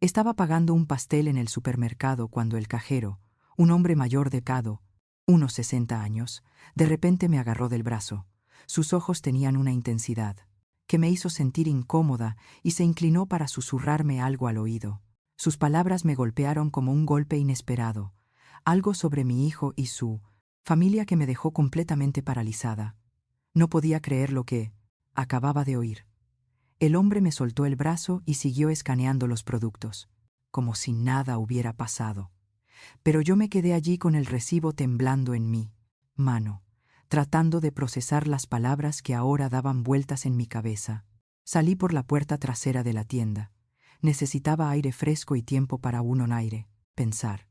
Estaba pagando un pastel en el supermercado cuando el cajero, un hombre mayor de cado, unos 60 años, de repente me agarró del brazo. Sus ojos tenían una intensidad que me hizo sentir incómoda y se inclinó para susurrarme algo al oído. Sus palabras me golpearon como un golpe inesperado, algo sobre mi hijo y su familia que me dejó completamente paralizada. No podía creer lo que acababa de oír. El hombre me soltó el brazo y siguió escaneando los productos, como si nada hubiera pasado. Pero yo me quedé allí con el recibo temblando en mi mano, tratando de procesar las palabras que ahora daban vueltas en mi cabeza. Salí por la puerta trasera de la tienda. Necesitaba aire fresco y tiempo para un aire, pensar.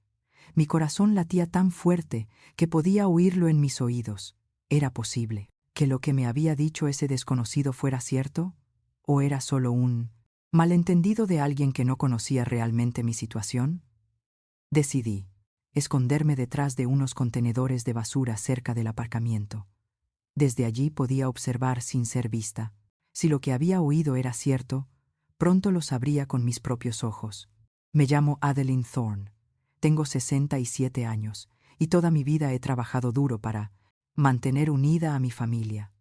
Mi corazón latía tan fuerte que podía oírlo en mis oídos. ¿Era posible que lo que me había dicho ese desconocido fuera cierto? ¿O era solo un malentendido de alguien que no conocía realmente mi situación? Decidí esconderme detrás de unos contenedores de basura cerca del aparcamiento. Desde allí podía observar sin ser vista. Si lo que había oído era cierto, pronto lo sabría con mis propios ojos. Me llamo Adeline Thorne. Tengo 67 años y toda mi vida he trabajado duro para mantener unida a mi familia.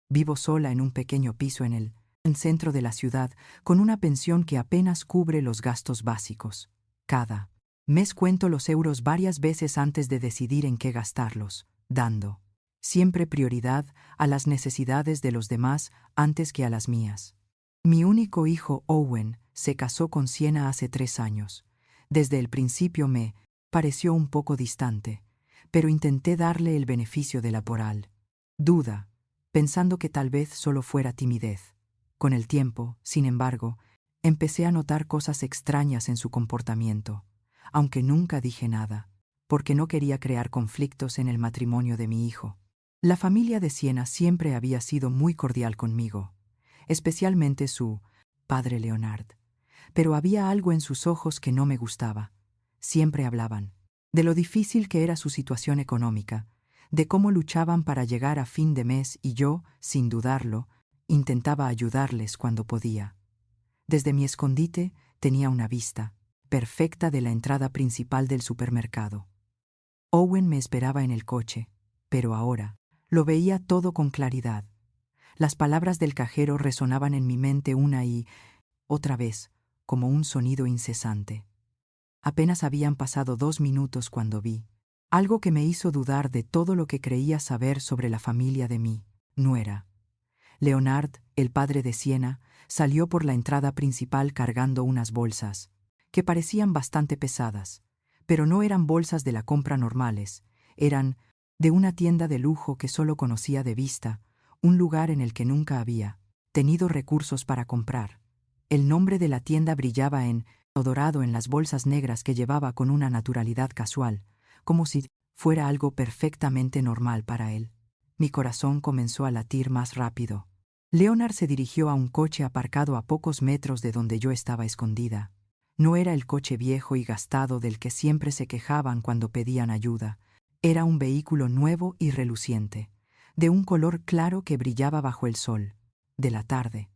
Vivo sola en un pequeño piso en el centro de la ciudad, con una pensión que apenas cubre los gastos básicos. Cada mes cuento los euros varias veces antes de decidir en qué gastarlos, dando siempre prioridad a las necesidades de los demás antes que a las mías. Mi único hijo, Owen, se casó con Sienna hace 3 años. Desde el principio me pareció un poco distante, pero intenté darle el beneficio de la duda, pensando que tal vez solo fuera timidez. Con el tiempo, sin embargo, empecé a notar cosas extrañas en su comportamiento, aunque nunca dije nada, porque no quería crear conflictos en el matrimonio de mi hijo. La familia de Sienna siempre había sido muy cordial conmigo, especialmente su padre Leonard, pero había algo en sus ojos que no me gustaba. Siempre hablaban de lo difícil que era su situación económica, de cómo luchaban para llegar a fin de mes y yo, sin dudarlo, intentaba ayudarles cuando podía. Desde mi escondite tenía una vista perfecta de la entrada principal del supermercado. Owen me esperaba en el coche, pero ahora lo veía todo con claridad. Las palabras del cajero resonaban en mi mente una y otra vez, como un sonido incesante. Apenas habían pasado 2 minutos cuando vi algo que me hizo dudar de todo lo que creía saber sobre la familia de mi nuera. Leonard, el padre de Sienna, salió por la entrada principal cargando unas bolsas, que parecían bastante pesadas, pero no eran bolsas de la compra normales, eran de una tienda de lujo que solo conocía de vista, un lugar en el que nunca había tenido recursos para comprar. El nombre de la tienda brillaba en dorado en las bolsas negras que llevaba con una naturalidad casual, como si fuera algo perfectamente normal para él. Mi corazón comenzó a latir más rápido. Leonard se dirigió a un coche aparcado a pocos metros de donde yo estaba escondida. No era el coche viejo y gastado del que siempre se quejaban cuando pedían ayuda. Era un vehículo nuevo y reluciente, de un color claro que brillaba bajo el sol de la tarde.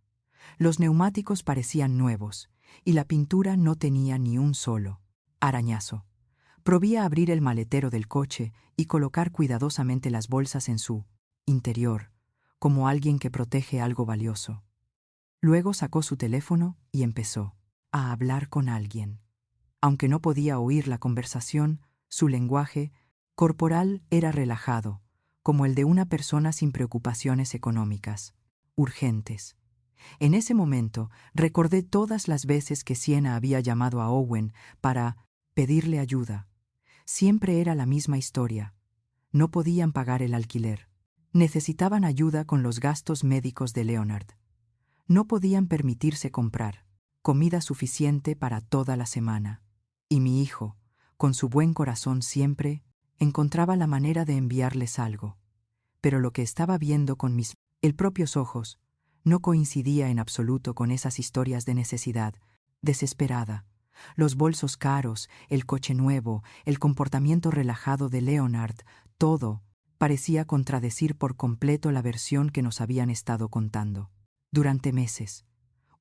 Los neumáticos parecían nuevos, y la pintura no tenía ni un solo arañazo. Probé a abrir el maletero del coche y colocar cuidadosamente las bolsas en su interior, como alguien que protege algo valioso. Luego sacó su teléfono y empezó a hablar con alguien. Aunque no podía oír la conversación, su lenguaje corporal era relajado, como el de una persona sin preocupaciones económicas urgentes. En ese momento recordé todas las veces que Sienna había llamado a Owen para pedirle ayuda. Siempre era la misma historia. No podían pagar el alquiler. Necesitaban ayuda con los gastos médicos de Leonard. No podían permitirse comprar comida suficiente para toda la semana. Y mi hijo, con su buen corazón siempre, encontraba la manera de enviarles algo. Pero lo que estaba viendo con mis propios ojos no coincidía en absoluto con esas historias de necesidad desesperada. Los bolsos caros, el coche nuevo, el comportamiento relajado de Leonard, todo parecía contradecir por completo la versión que nos habían estado contando. Durante meses,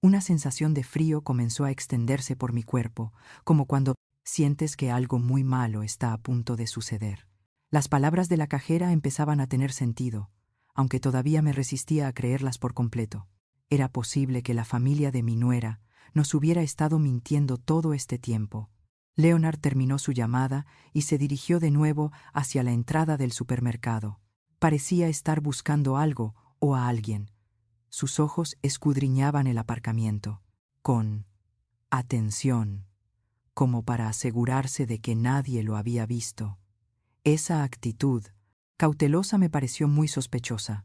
Una sensación de frío comenzó a extenderse por mi cuerpo, como cuando sientes que algo muy malo está a punto de suceder. Las palabras de la cajera empezaban a tener sentido, aunque todavía me resistía a creerlas por completo. Era posible que la familia de mi nuera nos hubiera estado mintiendo todo este tiempo. Leonard terminó su llamada y se dirigió de nuevo hacia la entrada del supermercado. Parecía estar buscando algo o a alguien. Sus ojos escudriñaban el aparcamiento, con atención, como para asegurarse de que nadie lo había visto. Esa actitud cautelosa me pareció muy sospechosa.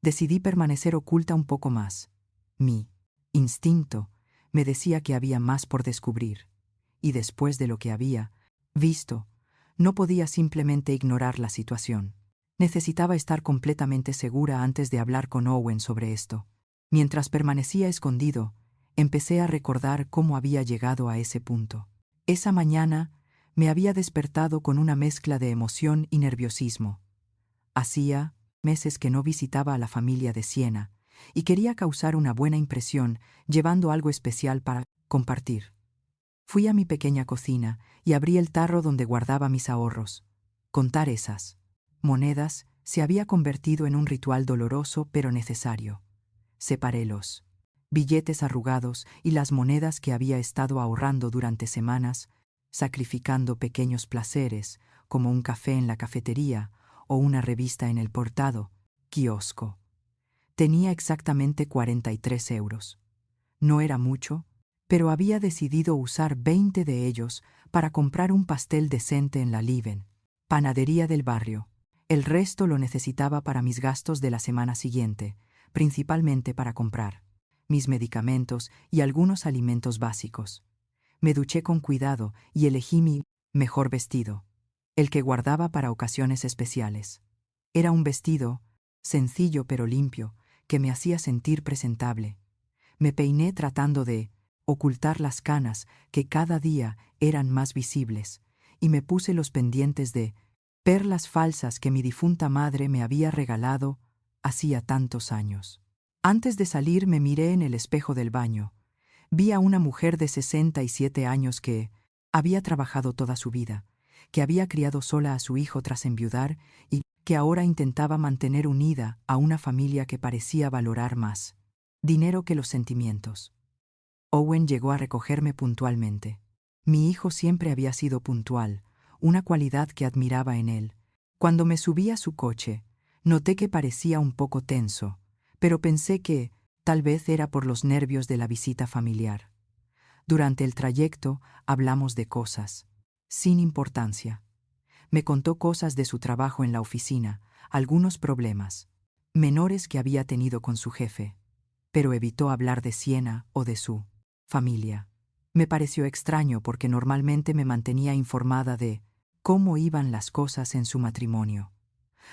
Decidí permanecer oculta un poco más. Mi instinto me decía que había más por descubrir, y después de lo que había visto, no podía simplemente ignorar la situación. Necesitaba estar completamente segura antes de hablar con Owen sobre esto. Mientras permanecía escondido, empecé a recordar cómo había llegado a ese punto. Esa mañana me había despertado con una mezcla de emoción y nerviosismo. Hacía meses que no visitaba a la familia de Siena y quería causar una buena impresión llevando algo especial para compartir. Fui a mi pequeña cocina y abrí el tarro donde guardaba mis ahorros. Contar esas monedas se había convertido en un ritual doloroso pero necesario. Separé los billetes arrugados y las monedas que había estado ahorrando durante semanas, sacrificando pequeños placeres como un café en la cafetería o una revista en el portado kiosco. Tenía exactamente 43 euros. No era mucho, pero había decidido usar 20 de ellos para comprar un pastel decente en la Lieven, panadería del barrio. El resto lo necesitaba para mis gastos de la semana siguiente, principalmente para comprar mis medicamentos y algunos alimentos básicos. Me duché con cuidado y elegí mi mejor vestido, el que guardaba para ocasiones especiales. Era un vestido sencillo pero limpio, que me hacía sentir presentable. Me peiné tratando de ocultar las canas que cada día eran más visibles, y me puse los pendientes de perlas falsas que mi difunta madre me había regalado hacía tantos años. Antes de salir me miré en el espejo del baño. Vi a una mujer de 67 años que había trabajado toda su vida, que había criado sola a su hijo tras enviudar y que ahora intentaba mantener unida a una familia que parecía valorar más dinero que los sentimientos. Owen llegó a recogerme puntualmente. Mi hijo siempre había sido puntual, una cualidad que admiraba en él. Cuando me subí a su coche, noté que parecía un poco tenso, pero pensé que tal vez era por los nervios de la visita familiar. Durante el trayecto hablamos de cosas sin importancia. Me contó cosas de su trabajo en la oficina, algunos problemas menores que había tenido con su jefe, pero evitó hablar de Siena o de su familia. Me pareció extraño porque normalmente me mantenía informada de cómo iban las cosas en su matrimonio.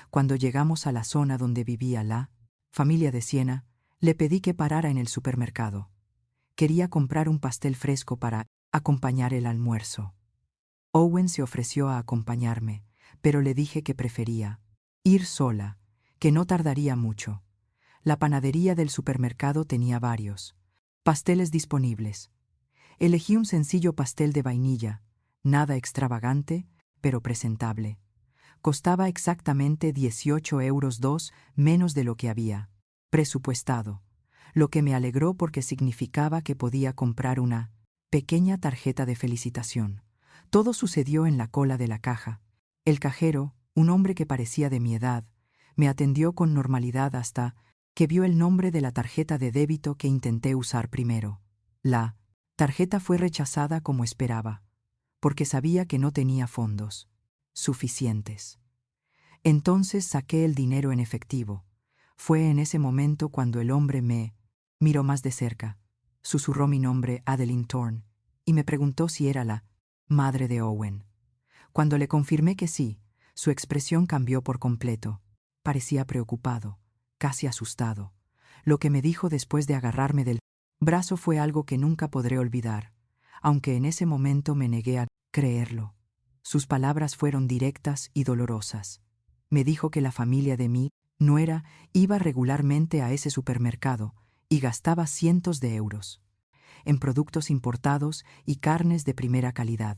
Cuando llegamos a la zona donde vivía la familia de Siena, le pedí que parara en el supermercado. Quería comprar un pastel fresco para acompañar el almuerzo. Owen se ofreció a acompañarme, pero le dije que prefería ir sola, que no tardaría mucho. La panadería del supermercado tenía varios pasteles disponibles. Elegí un sencillo pastel de vainilla, nada extravagante, pero presentable. Costaba exactamente 18 euros, menos de lo que había presupuestado, lo que me alegró porque significaba que podía comprar una pequeña tarjeta de felicitación. Todo sucedió en la cola de la caja. El cajero, un hombre que parecía de mi edad, me atendió con normalidad hasta que vio el nombre de la tarjeta de débito que intenté usar primero. La tarjeta fue rechazada como esperaba, porque sabía que no tenía fondos suficientes. Entonces saqué el dinero en efectivo. Fue en ese momento cuando el hombre me miró más de cerca, susurró mi nombre, Adeline Thorne, y me preguntó si era la madre de Owen. Cuando le confirmé que sí, su expresión cambió por completo. Parecía preocupado, casi asustado. Lo que me dijo después de agarrarme del brazo fue algo que nunca podré olvidar, aunque en ese momento me negué a creerlo. Sus palabras fueron directas y dolorosas. Me dijo que la familia de mi nuera iba regularmente a ese supermercado y gastaba cientos de euros en productos importados y carnes de primera calidad,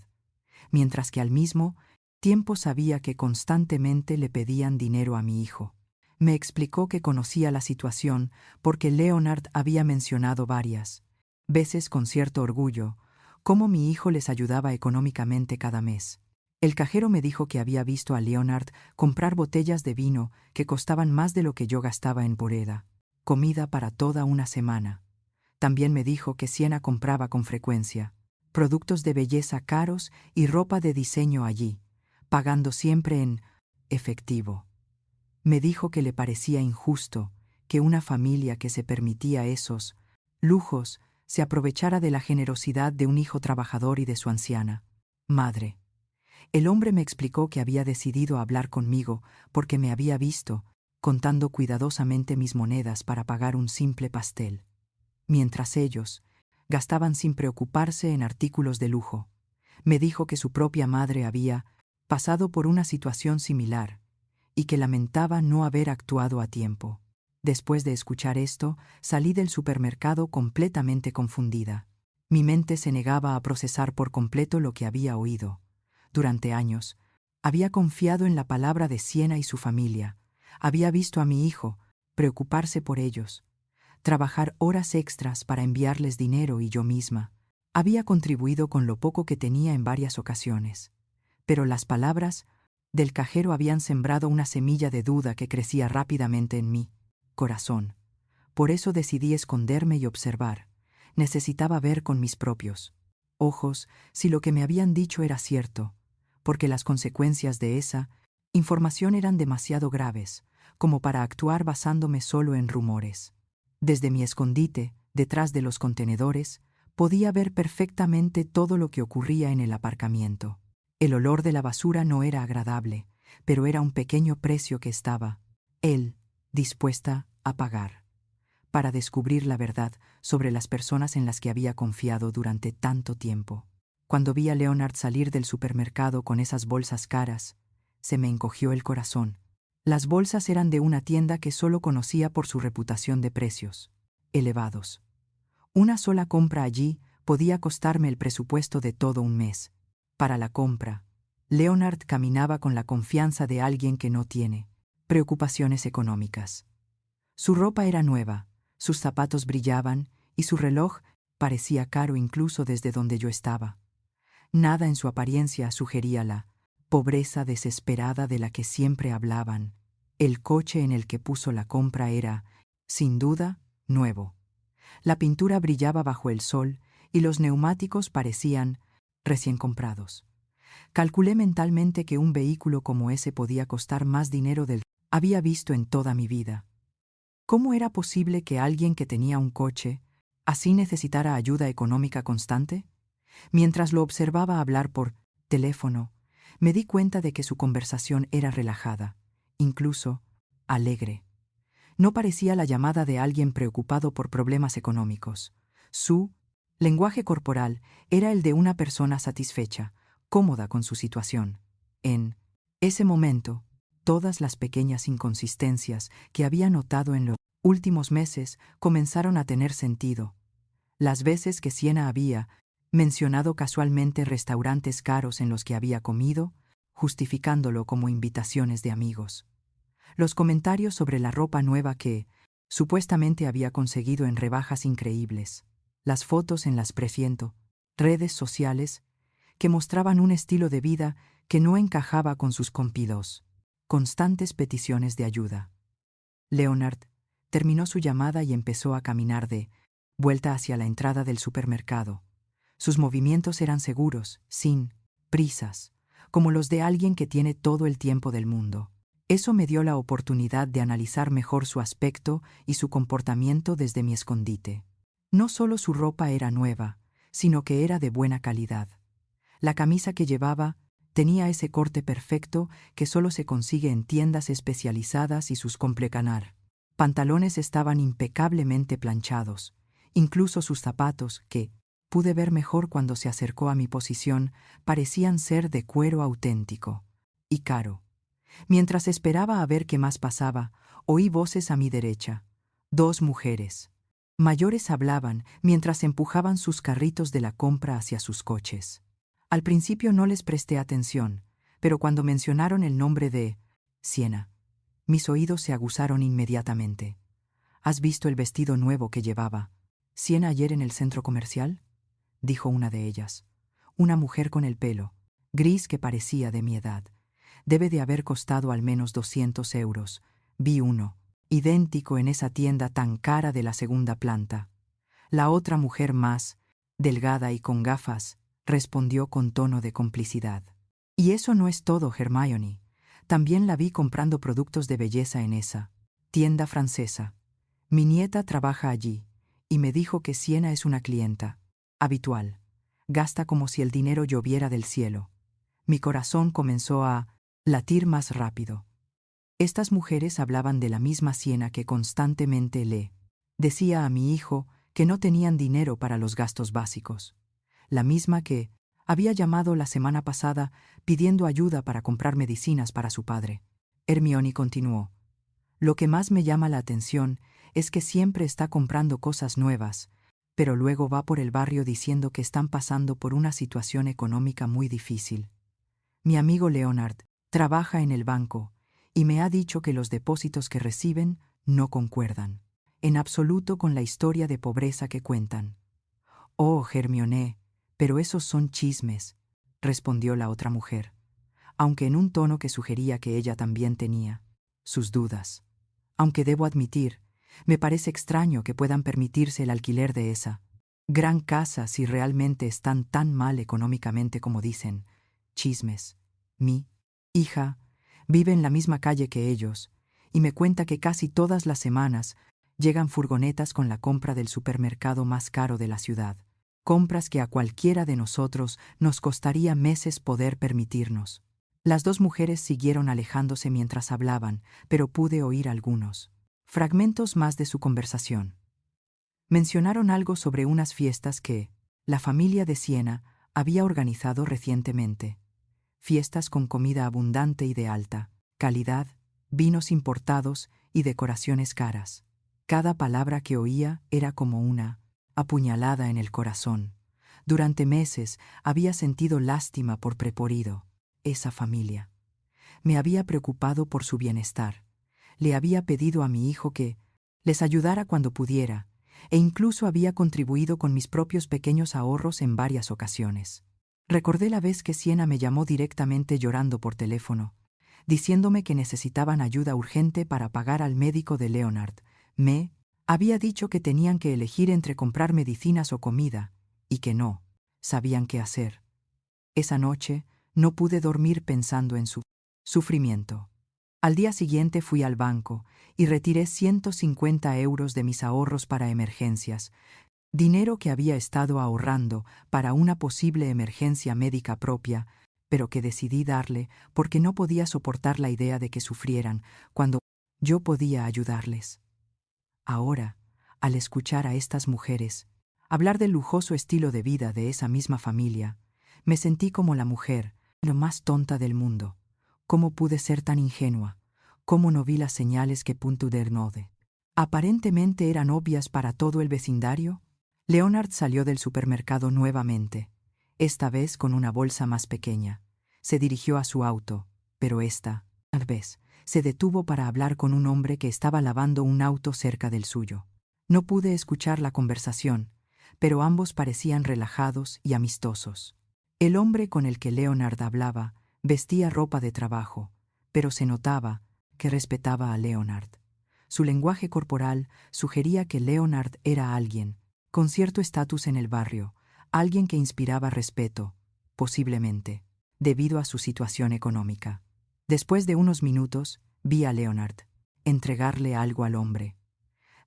mientras que al mismo tiempo sabía que constantemente le pedían dinero a mi hijo. Me explicó que conocía la situación porque Leonard había mencionado varias veces con cierto orgullo cómo mi hijo les ayudaba económicamente cada mes. El cajero me dijo que había visto a Leonard comprar botellas de vino que costaban más de lo que yo gastaba en Bureda, comida para toda una semana. También me dijo que Siena compraba con frecuencia productos de belleza caros y ropa de diseño allí, pagando siempre en efectivo. Me dijo que le parecía injusto que una familia que se permitía esos lujos se aprovechara de la generosidad de un hijo trabajador y de su anciana madre. El hombre me explicó que había decidido hablar conmigo porque me había visto contando cuidadosamente mis monedas para pagar un simple pastel, mientras ellos gastaban sin preocuparse en artículos de lujo. Me dijo que su propia madre había pasado por una situación similar y que lamentaba no haber actuado a tiempo. Después de escuchar esto, salí del supermercado completamente confundida. Mi mente se negaba a procesar por completo lo que había oído. Durante años, había confiado en la palabra de Siena y su familia. Había visto a mi hijo preocuparse por ellos, trabajar horas extras para enviarles dinero y yo misma había contribuido con lo poco que tenía en varias ocasiones. Pero las palabras del cajero habían sembrado una semilla de duda que crecía rápidamente en mi corazón. Por eso decidí esconderme y observar. Necesitaba ver con mis propios ojos si lo que me habían dicho era cierto, porque las consecuencias de esa información eran demasiado graves como para actuar basándome solo en rumores. Desde mi escondite, detrás de los contenedores, podía ver perfectamente todo lo que ocurría en el aparcamiento. El olor de la basura no era agradable, pero era un pequeño precio que estaba él dispuesta a pagar para descubrir la verdad sobre las personas en las que había confiado durante tanto tiempo. Cuando vi a Leonard salir del supermercado con esas bolsas caras, se me encogió el corazón. Las bolsas eran de una tienda que solo conocía por su reputación de precios elevados. Una sola compra allí podía costarme el presupuesto de todo un mes. Para la compra, Leonard caminaba con la confianza de alguien que no tiene preocupaciones económicas. Su ropa era nueva, sus zapatos brillaban y su reloj parecía caro incluso desde donde yo estaba. Nada en su apariencia sugería la pobreza desesperada de la que siempre hablaban. El coche en el que puso la compra era, sin duda, nuevo. La pintura brillaba bajo el sol y los neumáticos parecían recién comprados. Calculé mentalmente que un vehículo como ese podía costar más dinero del que había visto en toda mi vida. ¿Cómo era posible que alguien que tenía un coche así necesitara ayuda económica constante? Mientras lo observaba hablar por teléfono, me di cuenta de que su conversación era relajada, incluso alegre. No parecía la llamada de alguien preocupado por problemas económicos. Su lenguaje corporal era el de una persona satisfecha, cómoda con su situación. En ese momento, todas las pequeñas inconsistencias que había notado en los últimos meses comenzaron a tener sentido. Las veces que Siena había mencionado casualmente restaurantes caros en los que había comido, justificándolo como invitaciones de amigos. Los comentarios sobre la ropa nueva que supuestamente había conseguido en rebajas increíbles. Las fotos en las redes sociales que mostraban un estilo de vida que no encajaba con sus constantes peticiones de ayuda. Leonard terminó su llamada y empezó a caminar de vuelta hacia la entrada del supermercado. Sus movimientos eran seguros, sin prisas, como los de alguien que tiene todo el tiempo del mundo. Eso me dio la oportunidad de analizar mejor su aspecto y su comportamiento desde mi escondite. No solo su ropa era nueva, sino que era de buena calidad. La camisa que llevaba tenía ese corte perfecto que solo se consigue en tiendas especializadas y sus pantalones estaban impecablemente planchados. Incluso sus zapatos, que pude ver mejor cuando se acercó a mi posición, parecían ser de cuero auténtico y caro. Mientras esperaba a ver qué más pasaba, oí voces a mi derecha. 2 mujeres. Mayores hablaban mientras empujaban sus carritos de la compra hacia sus coches. Al principio no les presté atención, pero cuando mencionaron el nombre de Siena, mis oídos se aguzaron inmediatamente. ¿Has visto el vestido nuevo que llevaba Siena ayer en el centro comercial?, dijo una de ellas. Una mujer con el pelo gris que parecía de mi edad. Debe de haber costado al menos 200 euros. Vi uno, idéntico en esa tienda tan cara de la segunda planta. La otra mujer más, delgada y con gafas, respondió con tono de complicidad. Y eso no es todo, Hermione. También la vi comprando productos de belleza en esa tienda francesa. Mi nieta trabaja allí, y me dijo que Siena es una clienta habitual. Gasta como si el dinero lloviera del cielo. Mi corazón comenzó a latir más rápido. Estas mujeres hablaban de la misma Siena que constantemente le decía a mi hijo que no tenían dinero para los gastos básicos. La misma que había llamado la semana pasada pidiendo ayuda para comprar medicinas para su padre. Hermione continuó. Lo que más me llama la atención es que siempre está comprando cosas nuevas, pero luego va por el barrio diciendo que están pasando por una situación económica muy difícil. Mi amigo Leonard trabaja en el banco y me ha dicho que los depósitos que reciben no concuerdan en absoluto con la historia de pobreza que cuentan. Oh, Hermione, pero esos son chismes, respondió la otra mujer, aunque en un tono que sugería que ella también tenía sus dudas. Aunque debo admitir, me parece extraño que puedan permitirse el alquiler de esa gran casa si realmente están tan mal económicamente como dicen. Chismes. Mi hija vive en la misma calle que ellos y me cuenta que casi todas las semanas llegan furgonetas con la compra del supermercado más caro de la ciudad. Compras que a cualquiera de nosotros nos costaría meses poder permitirnos. Las dos mujeres siguieron alejándose mientras hablaban, pero pude oír algunos fragmentos más de su conversación. Mencionaron algo sobre unas fiestas que la familia de Siena había organizado recientemente. Fiestas con comida abundante y de alta calidad, vinos importados y decoraciones caras. Cada palabra que oía era como una apuñalada en el corazón. Durante meses había sentido lástima por Preporido, esa familia. Me había preocupado por su bienestar. Le había pedido a mi hijo que les ayudara cuando pudiera, e incluso había contribuido con mis propios pequeños ahorros en varias ocasiones. Recordé la vez que Siena me llamó directamente llorando por teléfono, diciéndome que necesitaban ayuda urgente para pagar al médico de Leonard. Me había dicho que tenían que elegir entre comprar medicinas o comida, y que no sabían qué hacer. Esa noche no pude dormir pensando en su sufrimiento. Al día siguiente fui al banco y retiré 150 euros de mis ahorros para emergencias, dinero que había estado ahorrando para una posible emergencia médica propia, pero que decidí darle porque no podía soportar la idea de que sufrieran cuando yo podía ayudarles. Ahora, al escuchar a estas mujeres hablar del lujoso estilo de vida de esa misma familia, me sentí como la mujer, lo más tonta del mundo. ¿Cómo pude ser tan ingenua? ¿Cómo no vi las señales que Puntudernode aparentemente eran obvias para todo el vecindario? Leonard salió del supermercado nuevamente, esta vez con una bolsa más pequeña. Se dirigió a su auto, pero esta vez se detuvo para hablar con un hombre que estaba lavando un auto cerca del suyo. No pude escuchar la conversación, pero ambos parecían relajados y amistosos. El hombre con el que Leonard hablaba vestía ropa de trabajo, pero se notaba que respetaba a Leonard. Su lenguaje corporal sugería que Leonard era alguien con cierto estatus en el barrio, alguien que inspiraba respeto, posiblemente, debido a su situación económica. Después de unos minutos, vi a Leonard entregarle algo al hombre.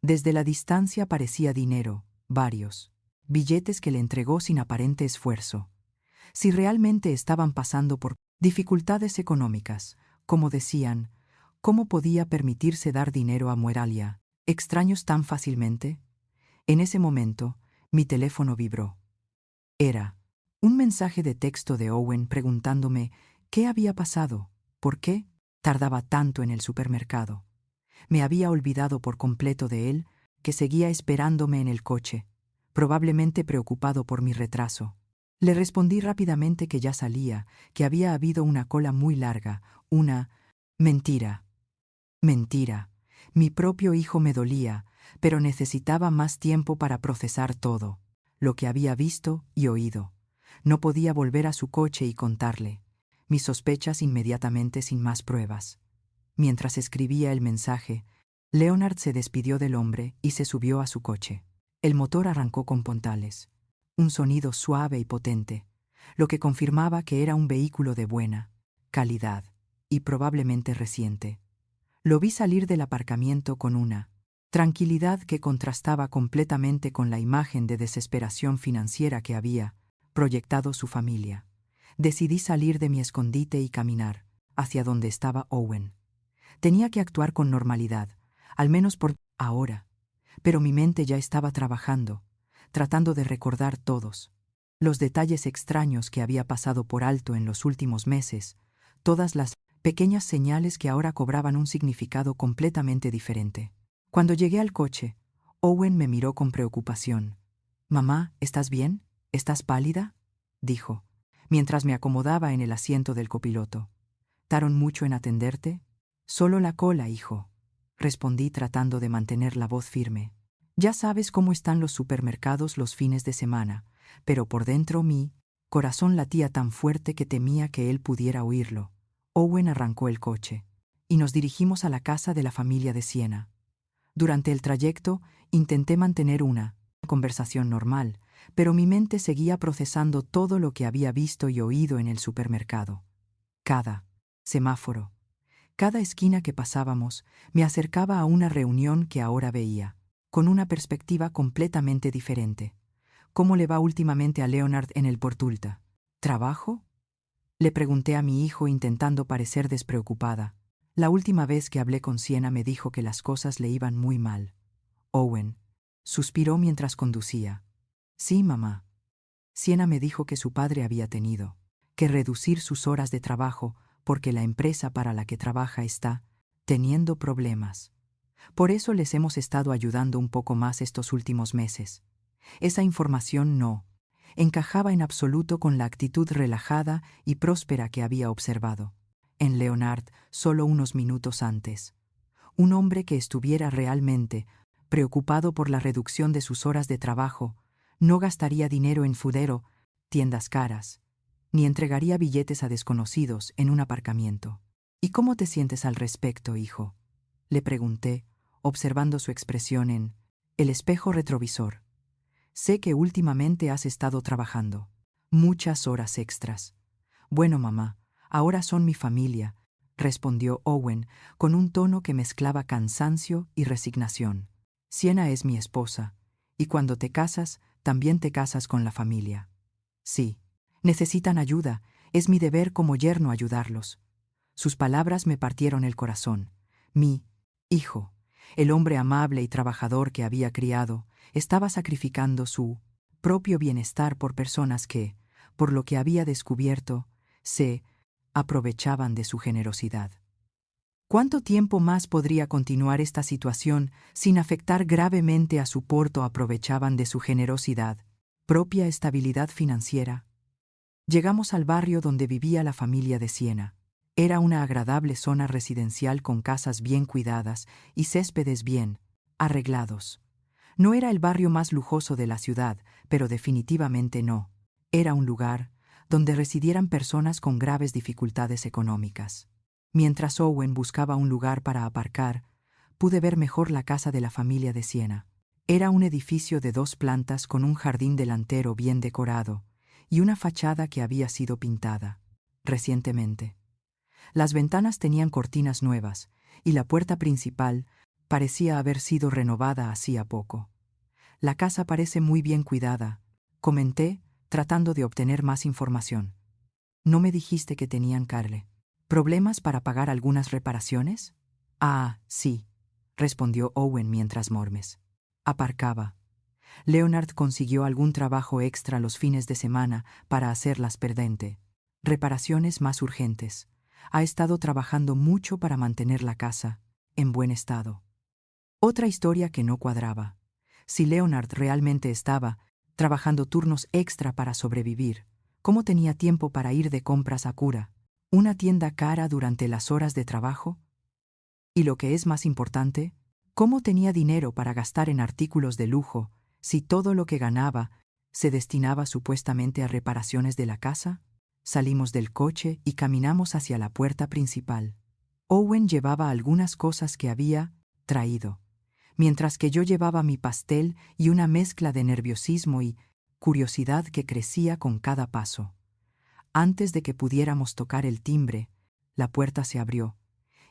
Desde la distancia parecía dinero, varios billetes que le entregó sin aparente esfuerzo. Si realmente estaban pasando por dificultades económicas, como decían, ¿cómo podía permitirse dar dinero a Moiralia, extraños tan fácilmente? En ese momento, mi teléfono vibró. Era un mensaje de texto de Owen preguntándome qué había pasado, por qué tardaba tanto en el supermercado. Me había olvidado por completo de él que seguía esperándome en el coche, probablemente preocupado por mi retraso. Le respondí rápidamente que ya salía, que había habido una cola muy larga, una mentira. Mentira. Mi propio hijo me dolía, pero necesitaba más tiempo para procesar todo, lo que había visto y oído. No podía volver a su coche y contarle mis sospechas inmediatamente sin más pruebas. Mientras escribía el mensaje, Leonard se despidió del hombre y se subió a su coche. El motor arrancó con puntales, un sonido suave y potente, lo que confirmaba que era un vehículo de buena calidad y probablemente reciente. Lo vi salir del aparcamiento con una tranquilidad que contrastaba completamente con la imagen de desesperación financiera que había proyectado su familia. Decidí salir de mi escondite y caminar hacia donde estaba Owen. Tenía que actuar con normalidad, al menos por ahora, pero mi mente ya estaba trabajando, tratando de recordar todos los detalles extraños que había pasado por alto en los últimos meses, todas las pequeñas señales que ahora cobraban un significado completamente diferente. Cuando llegué al coche, Owen me miró con preocupación. «Mamá, ¿estás bien? ¿Estás pálida?», dijo, mientras me acomodaba en el asiento del copiloto. «¿Tardaron mucho en atenderte?». «Solo la cola, hijo», respondí tratando de mantener la voz firme. «Ya sabes cómo están los supermercados los fines de semana», pero por dentro mi corazón latía tan fuerte que temía que él pudiera oírlo. Owen arrancó el coche, y nos dirigimos a la casa de la familia de Siena. Durante el trayecto intenté mantener una conversación normal, pero mi mente seguía procesando todo lo que había visto y oído en el supermercado. Cada semáforo, cada esquina que pasábamos, me acercaba a una reunión que ahora veía, con una perspectiva completamente diferente. «¿Cómo le va últimamente a Leonard en el Portulta? ¿Trabajo?», le pregunté a mi hijo intentando parecer despreocupada. La última vez que hablé con Siena me dijo que las cosas le iban muy mal. Owen suspiró mientras conducía. «Sí, mamá. Siena me dijo que su padre había tenido que reducir sus horas de trabajo porque la empresa para la que trabaja está teniendo problemas. Por eso les hemos estado ayudando un poco más estos últimos meses». Esa información no encajaba en absoluto con la actitud relajada y próspera que había observado en Leonard solo unos minutos antes. Un hombre que estuviera realmente preocupado por la reducción de sus horas de trabajo no gastaría dinero en fudero, tiendas caras, ni entregaría billetes a desconocidos en un aparcamiento. «¿Y cómo te sientes al respecto, hijo?», le pregunté, observando su expresión en el espejo retrovisor. «Sé que últimamente has estado trabajando muchas horas extras». «Bueno, mamá, ahora son mi familia», respondió Owen con un tono que mezclaba cansancio y resignación. «Siena es mi esposa, y cuando te casas, también te casas con la familia». «Sí, necesitan ayuda, es mi deber como yerno ayudarlos». Sus palabras me partieron el corazón. Mi hijo, el hombre amable y trabajador que había criado, estaba sacrificando su propio bienestar por personas que, por lo que había descubierto, se aprovechaban de su generosidad. ¿Cuánto tiempo más podría continuar esta situación sin afectar gravemente a su porto? Aprovechaban de su generosidad, propia estabilidad financiera. Llegamos al barrio donde vivía la familia de Siena. Era una agradable zona residencial con casas bien cuidadas y céspedes bien arreglados. No era el barrio más lujoso de la ciudad, pero definitivamente no. Era un lugar donde residieran personas con graves dificultades económicas. Mientras Owen buscaba un lugar para aparcar, pude ver mejor la casa de la familia de Siena. Era un edificio de 2 plantas con un jardín delantero bien decorado y una fachada que había sido pintada recientemente. Las ventanas tenían cortinas nuevas y la puerta principal parecía haber sido renovada hacía poco. «La casa parece muy bien cuidada», comenté, tratando de obtener más información. «¿No me dijiste que tenían, Carle, problemas para pagar algunas reparaciones?». «Ah, sí», respondió Owen mientras Mormes aparcaba. «Leonard consiguió algún trabajo extra los fines de semana para hacerlas perdente. Reparaciones más urgentes. Ha estado trabajando mucho para mantener la casa en buen estado». Otra historia que no cuadraba. Si Leonard realmente estaba trabajando turnos extra para sobrevivir, ¿cómo tenía tiempo para ir de compras a Cura, una tienda cara durante las horas de trabajo? Y lo que es más importante, ¿cómo tenía dinero para gastar en artículos de lujo si todo lo que ganaba se destinaba supuestamente a reparaciones de la casa? Salimos del coche y caminamos hacia la puerta principal. Owen llevaba algunas cosas que había traído, mientras que yo llevaba mi pastel y una mezcla de nerviosismo y curiosidad que crecía con cada paso. Antes de que pudiéramos tocar el timbre, la puerta se abrió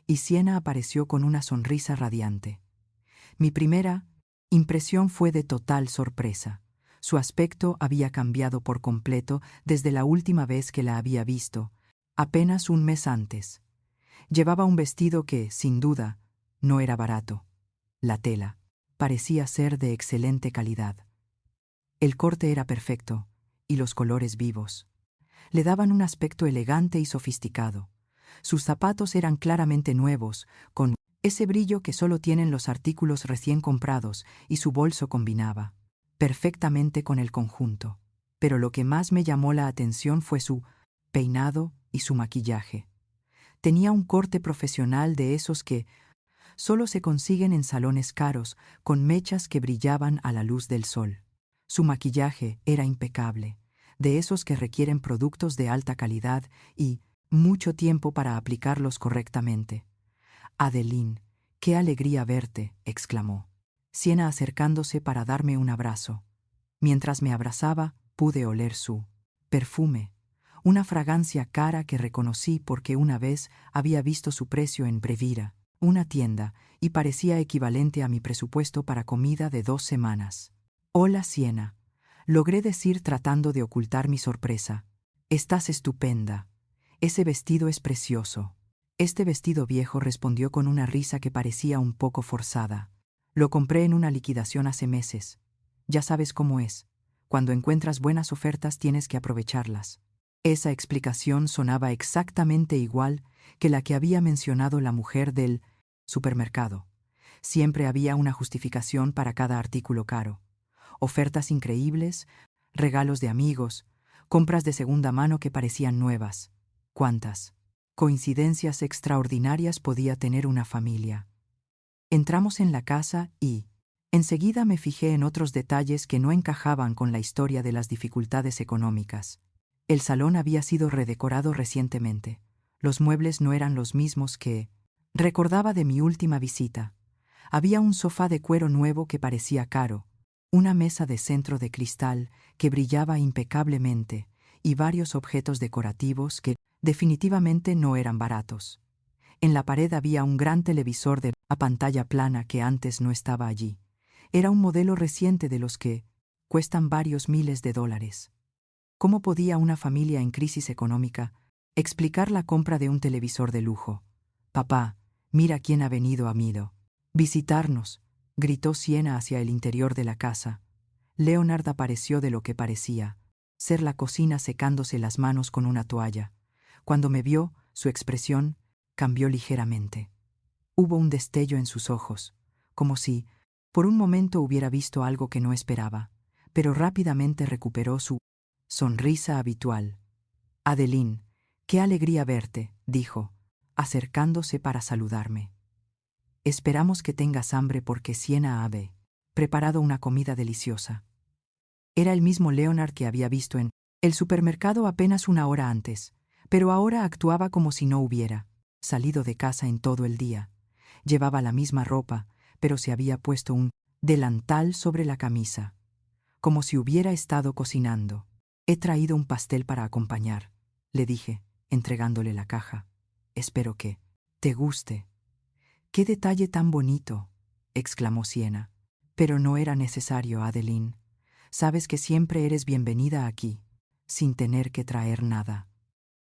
y Siena apareció con una sonrisa radiante. Mi primera impresión fue de total sorpresa. Su aspecto había cambiado por completo desde la última vez que la había visto, apenas un mes antes. Llevaba un vestido que, sin duda, no era barato. La tela parecía ser de excelente calidad. El corte era perfecto, y los colores vivos le daban un aspecto elegante y sofisticado. Sus zapatos eran claramente nuevos, con ese brillo que solo tienen los artículos recién comprados, y su bolso combinaba perfectamente con el conjunto. Pero lo que más me llamó la atención fue su peinado y su maquillaje. Tenía un corte profesional de esos que solo se consiguen en salones caros, con mechas que brillaban a la luz del sol. Su maquillaje era impecable, de esos que requieren productos de alta calidad y mucho tiempo para aplicarlos correctamente. «Adeline, qué alegría verte», exclamó Siena acercándose para darme un abrazo. Mientras me abrazaba, pude oler su perfume, una fragancia cara que reconocí porque una vez había visto su precio en Brevira, una tienda, y parecía equivalente a mi presupuesto para comida de 2 semanas. «Hola, Siena», logré decir tratando de ocultar mi sorpresa. «Estás estupenda. Ese vestido es precioso». Este vestido viejo, respondió con una risa que parecía un poco forzada. «Lo compré en una liquidación hace meses. Ya sabes cómo es. Cuando encuentras buenas ofertas tienes que aprovecharlas». Esa explicación sonaba exactamente igual que la que había mencionado la mujer del supermercado. Siempre había una justificación para cada artículo caro. Ofertas increíbles, regalos de amigos, compras de segunda mano que parecían nuevas. ¿Cuántas coincidencias extraordinarias podía tener una familia? Entramos en la casa y enseguida me fijé en otros detalles que no encajaban con la historia de las dificultades económicas. El salón había sido redecorado recientemente. Los muebles no eran los mismos que recordaba de mi última visita. Había un sofá de cuero nuevo que parecía caro, una mesa de centro de cristal que brillaba impecablemente y varios objetos decorativos que definitivamente no eran baratos. En la pared había un gran televisor de pantalla plana que antes no estaba allí. Era un modelo reciente de los que cuestan varios miles de dólares. ¿Cómo podía una familia en crisis económica explicar la compra de un televisor de lujo? «Papá, mira quién ha venido a visitarnos», gritó Siena hacia el interior de la casa. Leonard apareció de lo que parecía ser la cocina, secándose las manos con una toalla. Cuando me vio, su expresión cambió ligeramente. Hubo un destello en sus ojos, como si por un momento hubiera visto algo que no esperaba, pero rápidamente recuperó su sonrisa habitual. «Adeline, qué alegría verte», dijo, acercándose para saludarme. «Esperamos que tengas hambre porque Siena ha preparado una comida deliciosa». Era el mismo Leonard que había visto en el supermercado apenas una hora antes, pero ahora actuaba como si no hubiera salido de casa en todo el día. Llevaba la misma ropa, pero se había puesto un delantal sobre la camisa, como si hubiera estado cocinando. «He traído un pastel para acompañar», le dije, entregándole la caja. «Espero que te guste». «¡Qué detalle tan bonito!», exclamó Siena. «Pero no era necesario, Adeline. Sabes que siempre eres bienvenida aquí, sin tener que traer nada».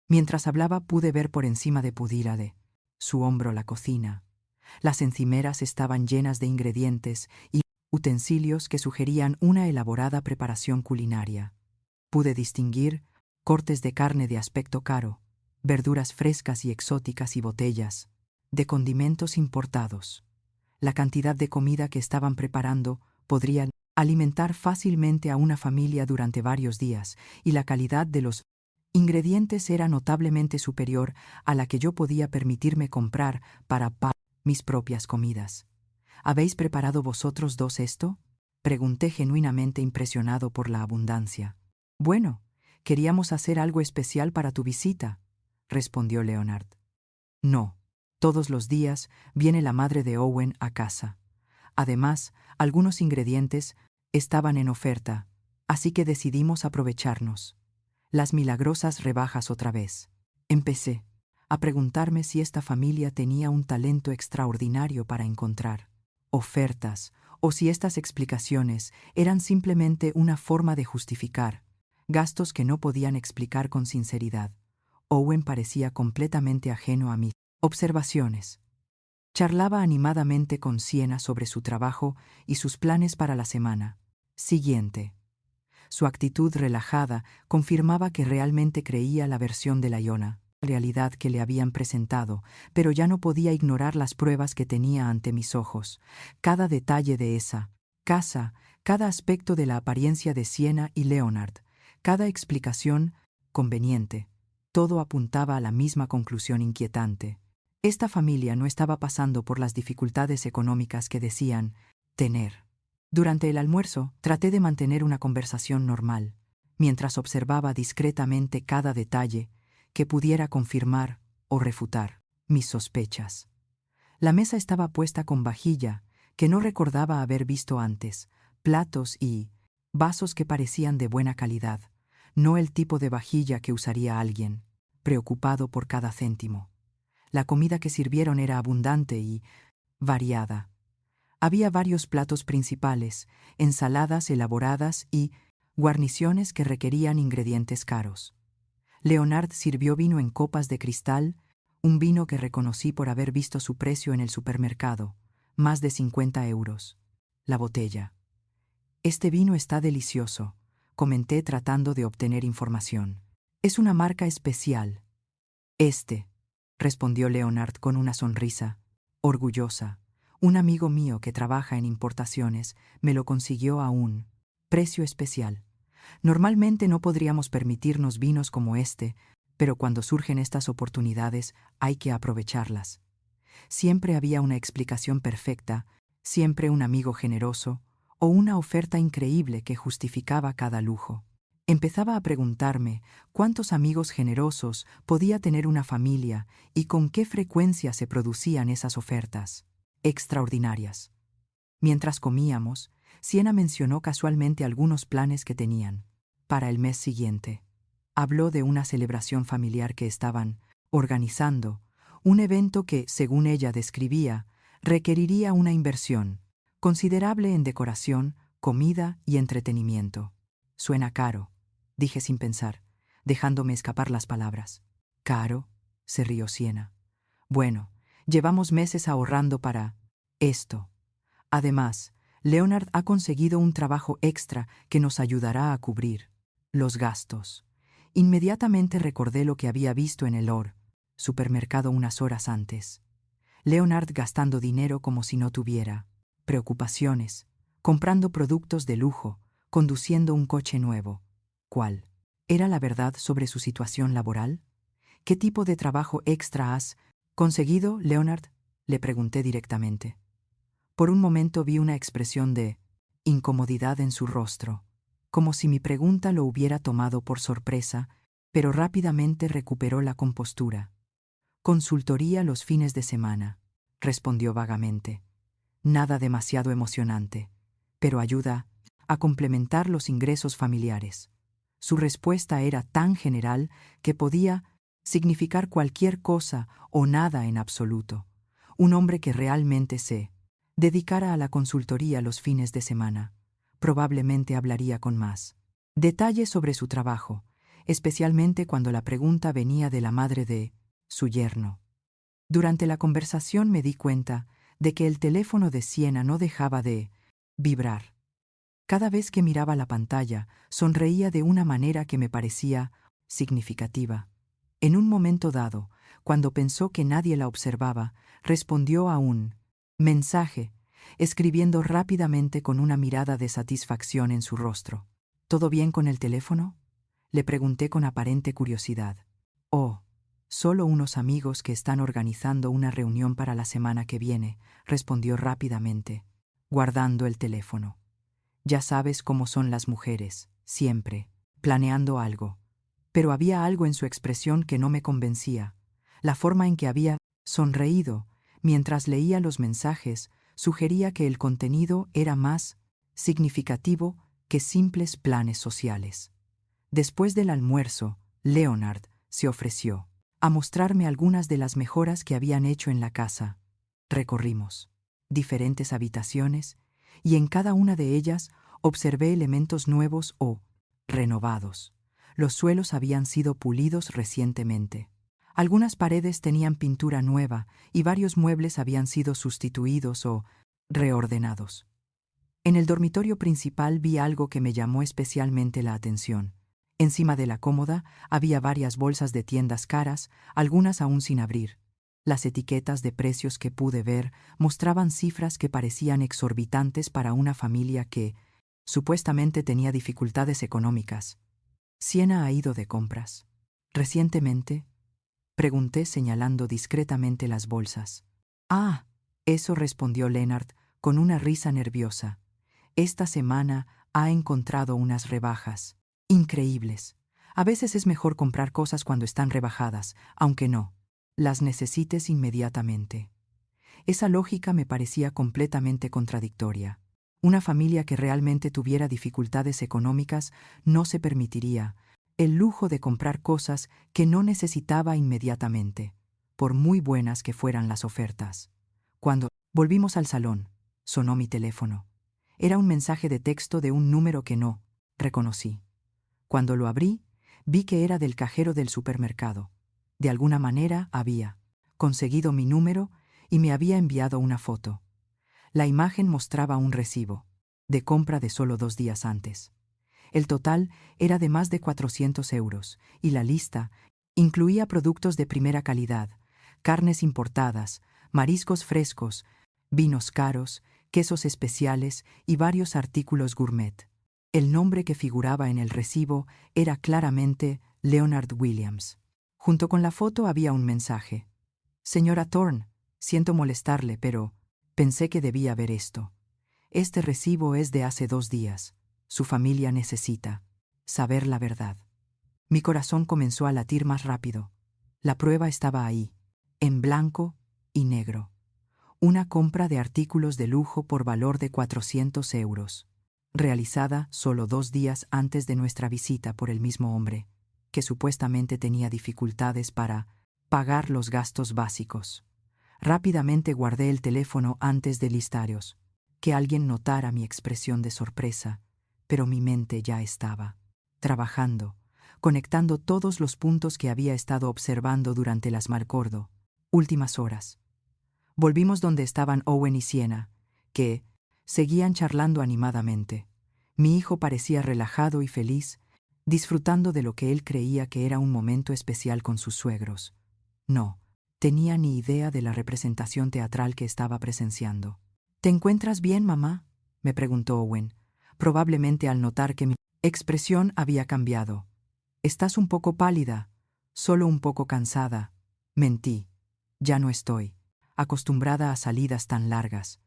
Mientras hablaba pude ver por encima de Pudira de su hombro la cocina. Las encimeras estaban llenas de ingredientes y utensilios que sugerían una elaborada preparación culinaria. Pude distinguir cortes de carne de aspecto caro, verduras frescas y exóticas y botellas de condimentos importados. La cantidad de comida que estaban preparando podría alimentar fácilmente a una familia durante varios días, y la calidad de los ingredientes era notablemente superior a la que yo podía permitirme comprar para mis propias comidas. ¿Habéis preparado vosotros dos esto? Pregunté genuinamente impresionado por la abundancia. Bueno, queríamos hacer algo especial para tu visita, respondió Leonard. No, todos los días viene la madre de Owen a casa. Además, algunos ingredientes estaban en oferta, así que decidimos aprovecharnos. Las milagrosas rebajas otra vez. Empecé a preguntarme si esta familia tenía un talento extraordinario para encontrar ofertas, o si estas explicaciones eran simplemente una forma de justificar gastos que no podían explicar con sinceridad. Owen parecía completamente ajeno a mis observaciones. Charlaba animadamente con Sienna sobre su trabajo y sus planes para la semana siguiente. Su actitud relajada confirmaba que realmente creía la versión de la realidad que le habían presentado, pero ya no podía ignorar las pruebas que tenía ante mis ojos. Cada detalle de esa casa, cada aspecto de la apariencia de Sienna y Leonard, cada explicación conveniente, todo apuntaba a la misma conclusión inquietante. Esta familia no estaba pasando por las dificultades económicas que decían tener. Durante el almuerzo, traté de mantener una conversación normal, mientras observaba discretamente cada detalle que pudiera confirmar o refutar mis sospechas. La mesa estaba puesta con vajilla que no recordaba haber visto antes, platos y vasos que parecían de buena calidad, no el tipo de vajilla que usaría alguien, preocupado por cada céntimo. La comida que sirvieron era abundante y variada. Había varios platos principales, ensaladas elaboradas y guarniciones que requerían ingredientes caros. Leonard sirvió vino en copas de cristal, un vino que reconocí por haber visto su precio en el supermercado, más de 50 euros. La botella. Este vino está delicioso, comenté tratando de obtener información. Es una marca especial. Respondió Leonard con una sonrisa, orgullosa. Un amigo mío que trabaja en importaciones me lo consiguió a un precio especial. Normalmente no podríamos permitirnos vinos como este, pero cuando surgen estas oportunidades hay que aprovecharlas. Siempre había una explicación perfecta, siempre un amigo generoso, o una oferta increíble que justificaba cada lujo. Empezaba a preguntarme cuántos amigos generosos podía tener una familia y con qué frecuencia se producían esas ofertas extraordinarias. Mientras comíamos, Sienna mencionó casualmente algunos planes que tenían para el mes siguiente. Habló de una celebración familiar que estaban organizando, un evento que, según ella describía, requeriría una inversión considerable en decoración, comida y entretenimiento. Suena caro, dije sin pensar, dejándome escapar las palabras. ¿Caro?, se rió Sienna. Bueno, llevamos meses ahorrando para esto. Además, Leonard ha conseguido un trabajo extra que nos ayudará a cubrir los gastos. Inmediatamente recordé lo que había visto en el supermercado unas horas antes. Leonard gastando dinero como si no tuviera preocupaciones, comprando productos de lujo, conduciendo un coche nuevo. ¿Cuál era la verdad sobre su situación laboral? ¿Qué tipo de trabajo extra has conseguido, Leonard?, le pregunté directamente. Por un momento vi una expresión de incomodidad en su rostro, como si mi pregunta lo hubiera tomado por sorpresa, pero rápidamente recuperó la compostura. Consultoría los fines de semana, respondió vagamente. Nada demasiado emocionante, pero ayuda a complementar los ingresos familiares. Su respuesta era tan general que podía significar cualquier cosa o nada en absoluto. Un hombre que realmente se dedicara a la consultoría los fines de semana probablemente hablaría con más detalles sobre su trabajo, especialmente cuando la pregunta venía de la madre de su yerno. Durante la conversación me di cuenta de que el teléfono de Sienna no dejaba de vibrar. Cada vez que miraba la pantalla, sonreía de una manera que me parecía significativa. En un momento dado, cuando pensó que nadie la observaba, respondió a un mensaje escribiendo rápidamente con una mirada de satisfacción en su rostro. ¿Todo bien con el teléfono?, le pregunté con aparente curiosidad. Oh, solo unos amigos que están organizando una reunión para la semana que viene, respondió rápidamente, guardando el teléfono. Ya sabes cómo son las mujeres, siempre, planeando algo. Pero había algo en su expresión que no me convencía. La forma en que había sonreído mientras leía los mensajes sugería que el contenido era más significativo que simples planes sociales. Después del almuerzo, Leonard se ofreció a mostrarme algunas de las mejoras que habían hecho en la casa. Recorrimos diferentes habitaciones y en cada una de ellas observé elementos nuevos o renovados. Los suelos habían sido pulidos recientemente. Algunas paredes tenían pintura nueva y varios muebles habían sido sustituidos o reordenados. En el dormitorio principal vi algo que me llamó especialmente la atención. Encima de la cómoda había varias bolsas de tiendas caras, algunas aún sin abrir. Las etiquetas de precios que pude ver mostraban cifras que parecían exorbitantes para una familia que, supuestamente, tenía dificultades económicas. ¿Siena ha ido de compras recientemente?, pregunté señalando discretamente las bolsas. Ah, eso, respondió Leonard con una risa nerviosa. Esta semana ha encontrado unas rebajas increíbles. A veces es mejor comprar cosas cuando están rebajadas, aunque no las necesites inmediatamente. Esa lógica me parecía completamente contradictoria. Una familia que realmente tuviera dificultades económicas no se permitiría el lujo de comprar cosas que no necesitaba inmediatamente, por muy buenas que fueran las ofertas. Cuando volvimos al salón, sonó mi teléfono. Era un mensaje de texto de un número que no reconocí. Cuando lo abrí, vi que era del cajero del supermercado. De alguna manera había conseguido mi número y me había enviado una foto. La imagen mostraba un recibo de compra de solo 2 días antes. El total era de más de 400 euros y la lista incluía productos de primera calidad, carnes importadas, mariscos frescos, vinos caros, quesos especiales y varios artículos gourmet. El nombre que figuraba en el recibo era claramente Leonard Williams. Junto con la foto había un mensaje. Señora Thorne, siento molestarle, pero pensé que debía ver esto. Este recibo es de hace 2 días. Su familia necesita saber la verdad. Mi corazón comenzó a latir más rápido. La prueba estaba ahí, en blanco y negro. Una compra de artículos de lujo por valor de 400 euros, realizada solo 2 días antes de nuestra visita por el mismo hombre, que supuestamente tenía dificultades para pagar los gastos básicos. Rápidamente guardé el teléfono antes de listaros, que alguien notara mi expresión de sorpresa, pero mi mente ya estaba trabajando, conectando todos los puntos que había estado observando durante las últimas horas. Volvimos donde estaban Owen y Siena, que seguían charlando animadamente. Mi hijo parecía relajado y feliz, disfrutando de lo que él creía que era un momento especial con sus suegros. No tenía ni idea de la representación teatral que estaba presenciando. ¿Te encuentras bien, mamá?, me preguntó Owen, probablemente al notar que mi expresión había cambiado. Estás un poco pálida, solo un poco cansada. Mentí. Ya no estoy acostumbrada a salidas tan largas.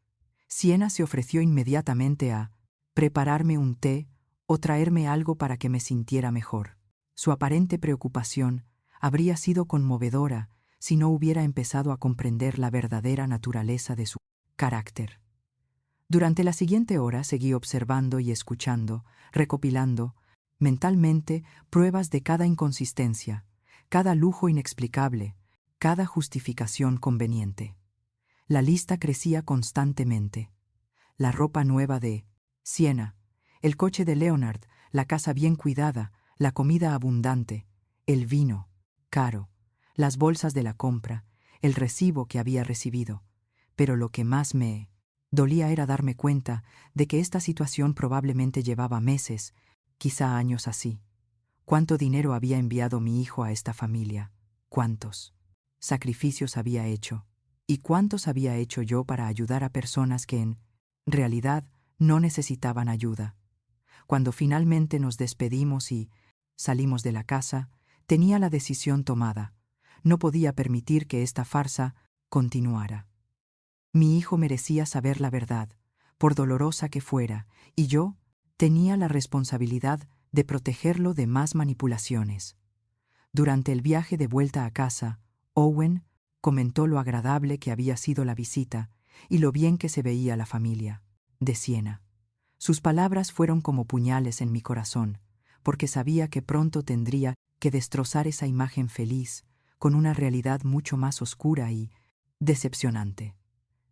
Siena se ofreció inmediatamente a prepararme un té o traerme algo para que me sintiera mejor. Su aparente preocupación habría sido conmovedora si no hubiera empezado a comprender la verdadera naturaleza de su carácter. Durante la siguiente hora seguí observando y escuchando, recopilando mentalmente pruebas de cada inconsistencia, cada lujo inexplicable, cada justificación conveniente. La lista crecía constantemente. La ropa nueva de Siena, el coche de Leonard, la casa bien cuidada, la comida abundante, el vino caro, las bolsas de la compra, el recibo que había recibido. Pero lo que más me dolía era darme cuenta de que esta situación probablemente llevaba meses, quizá años así. ¿Cuánto dinero había enviado mi hijo a esta familia? ¿Cuántos sacrificios había hecho? ¿Y cuántos había hecho yo para ayudar a personas que en realidad no necesitaban ayuda. Cuando finalmente nos despedimos y salimos de la casa, tenía la decisión tomada. No podía permitir que esta farsa continuara. Mi hijo merecía saber la verdad, por dolorosa que fuera, y yo tenía la responsabilidad de protegerlo de más manipulaciones. Durante el viaje de vuelta a casa, Owen comentó lo agradable que había sido la visita y lo bien que se veía la familia de Siena. Sus palabras fueron como puñales en mi corazón, porque sabía que pronto tendría que destrozar esa imagen feliz con una realidad mucho más oscura y decepcionante.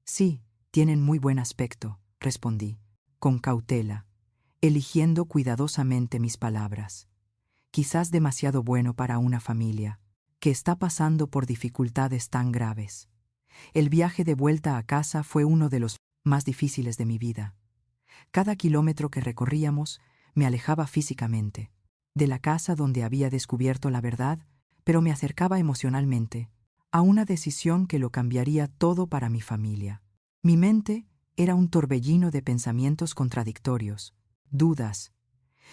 Sí, tienen muy buen aspecto, respondí, con cautela, eligiendo cuidadosamente mis palabras. Quizás demasiado bueno para una familia que está pasando por dificultades tan graves. El viaje de vuelta a casa fue uno de los más difíciles de mi vida. Cada kilómetro que recorríamos me alejaba físicamente de la casa donde había descubierto la verdad, pero me acercaba emocionalmente a una decisión que lo cambiaría todo para mi familia. Mi mente era un torbellino de pensamientos contradictorios, dudas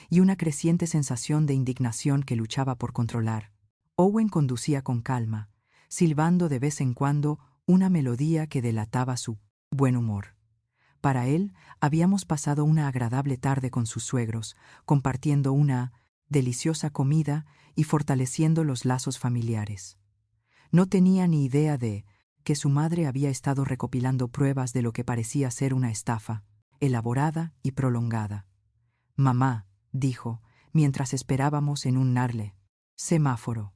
y una creciente sensación de indignación que luchaba por controlar. Owen conducía con calma, silbando de vez en cuando una melodía que delataba su buen humor. Para él, habíamos pasado una agradable tarde con sus suegros, compartiendo una deliciosa comida y fortaleciendo los lazos familiares. No tenía ni idea de que su madre había estado recopilando pruebas de lo que parecía ser una estafa, elaborada y prolongada. «Mamá», dijo, mientras esperábamos en un narle semáforo,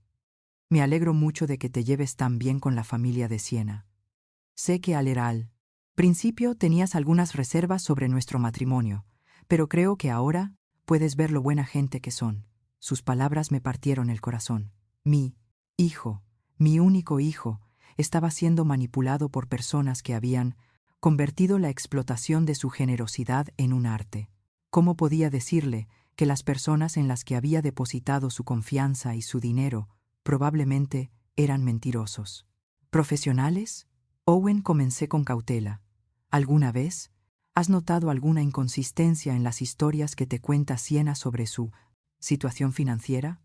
«me alegro mucho de que te lleves tan bien con la familia de Siena. Sé que al principio tenías algunas reservas sobre nuestro matrimonio, pero creo que ahora puedes ver lo buena gente que son». Sus palabras me partieron el corazón. Mi hijo, mi único hijo, estaba siendo manipulado por personas que habían convertido la explotación de su generosidad en un arte. ¿Cómo podía decirle que las personas en las que había depositado su confianza y su dinero probablemente eran mentirosos? ¿Profesionales? Owen, comencé con cautela. ¿Alguna vez has notado alguna inconsistencia en las historias que te cuenta Siena sobre su situación financiera?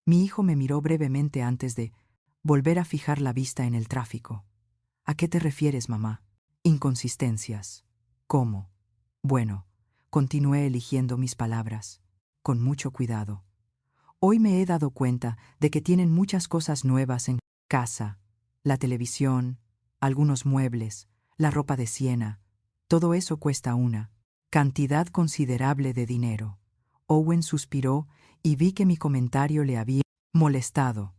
Mi hijo me miró brevemente antes de volver a fijar la vista en el tráfico. ¿A qué te refieres, mamá? Inconsistencias. ¿Cómo? Bueno, continué eligiendo mis palabras, con mucho cuidado. Hoy me he dado cuenta de que tienen muchas cosas nuevas en casa: la televisión, algunos muebles, la ropa de Siena. Todo eso cuesta una cantidad considerable de dinero. Owen suspiró y vi que mi comentario le había molestado.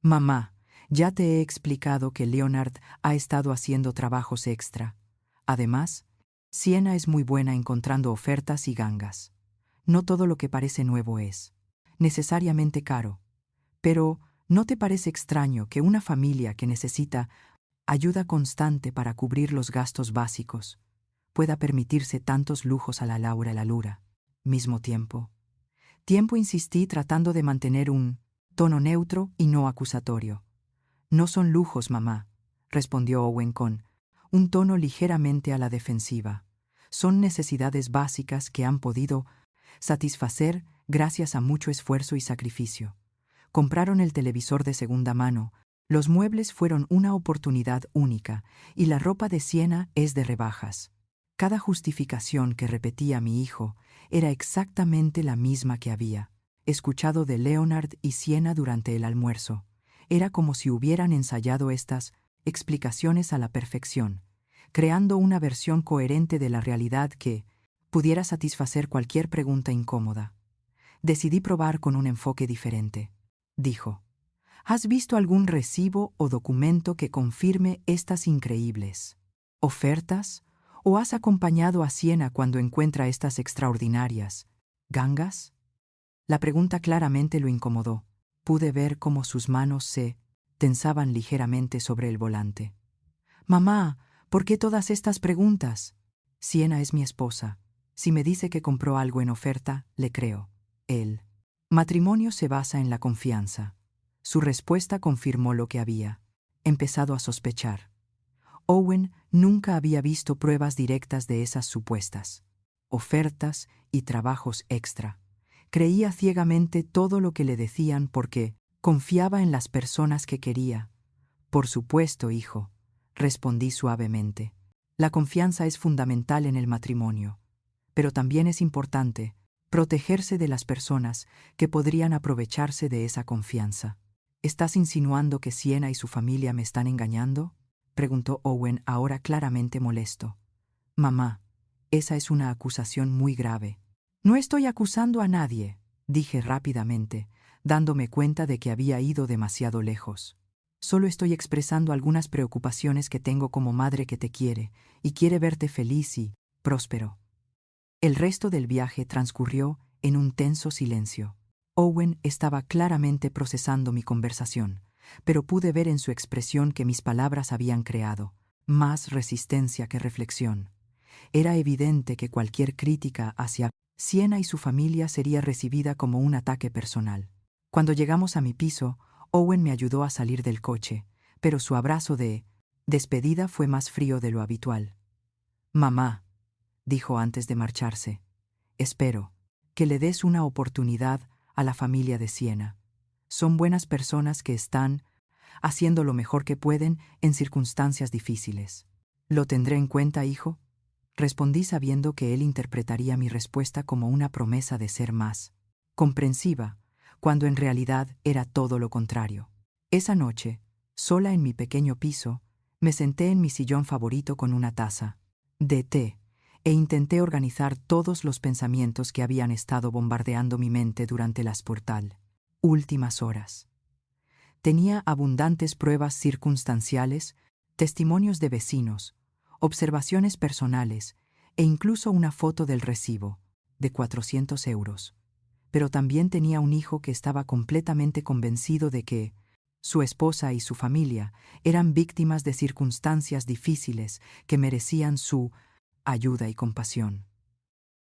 Mamá, ya te he explicado que Leonard ha estado haciendo trabajos extra. Además, Siena es muy buena encontrando ofertas y gangas. No todo lo que parece nuevo es necesariamente caro. Pero, ¿no te parece extraño que una familia que necesita ayuda constante para cubrir los gastos básicos pueda permitirse tantos lujos a la Lura? Mismo tiempo, insistí, tratando de mantener un tono neutro y no acusatorio. No son lujos, mamá, respondió Owen con un tono ligeramente a la defensiva. Son necesidades básicas que han podido satisfacer gracias a mucho esfuerzo y sacrificio. Compraron el televisor de segunda mano, los muebles fueron una oportunidad única y la ropa de Siena es de rebajas. Cada justificación que repetía mi hijo era exactamente la misma que había escuchado de Leonard y Siena durante el almuerzo. Era como si hubieran ensayado estas explicaciones a la perfección, creando una versión coherente de la realidad que pudiera satisfacer cualquier pregunta incómoda. Decidí probar con un enfoque diferente. Dijo: ¿has visto algún recibo o documento que confirme estas increíbles ofertas? ¿O has acompañado a Siena cuando encuentra estas extraordinarias gangas? La pregunta claramente lo incomodó. Pude ver cómo sus manos se tensaban ligeramente sobre el volante. Mamá, ¿por qué todas estas preguntas? Siena es mi esposa. Si me dice que compró algo en oferta, le creo. El matrimonio se basa en la confianza. Su respuesta confirmó lo que había empezado a sospechar. Owen nunca había visto pruebas directas de esas supuestas ofertas y trabajos extra. Creía ciegamente todo lo que le decían porque confiaba en las personas que quería. Por supuesto, hijo, respondí suavemente. La confianza es fundamental en el matrimonio, pero también es importante protegerse de las personas que podrían aprovecharse de esa confianza. ¿Estás insinuando que Sienna y su familia me están engañando?, preguntó Owen, ahora claramente molesto. Mamá, esa es una acusación muy grave. No estoy acusando a nadie, dije rápidamente, dándome cuenta de que había ido demasiado lejos. Solo estoy expresando algunas preocupaciones que tengo como madre que te quiere y quiere verte feliz y próspero. El resto del viaje transcurrió en un tenso silencio. Owen estaba claramente procesando mi conversación, pero pude ver en su expresión que mis palabras habían creado más resistencia que reflexión. Era evidente que cualquier crítica hacia Sienna y su familia sería recibida como un ataque personal. Cuando llegamos a mi piso, Owen me ayudó a salir del coche, pero su abrazo de despedida fue más frío de lo habitual. Mamá, dijo antes de marcharse, espero que le des una oportunidad a la familia de Sienna. Son buenas personas que están haciendo lo mejor que pueden en circunstancias difíciles. ¿Lo tendré en cuenta, hijo?, respondí sabiendo que él interpretaría mi respuesta como una promesa de ser más comprensiva, cuando en realidad era todo lo contrario. Esa noche, sola en mi pequeño piso, me senté en mi sillón favorito con una taza de té e intenté organizar todos los pensamientos que habían estado bombardeando mi mente durante las últimas horas. Tenía abundantes pruebas circunstanciales, testimonios de vecinos, observaciones personales e incluso una foto del recibo, de 400 euros. Pero también tenía un hijo que estaba completamente convencido de que su esposa y su familia eran víctimas de circunstancias difíciles que merecían su ayuda y compasión.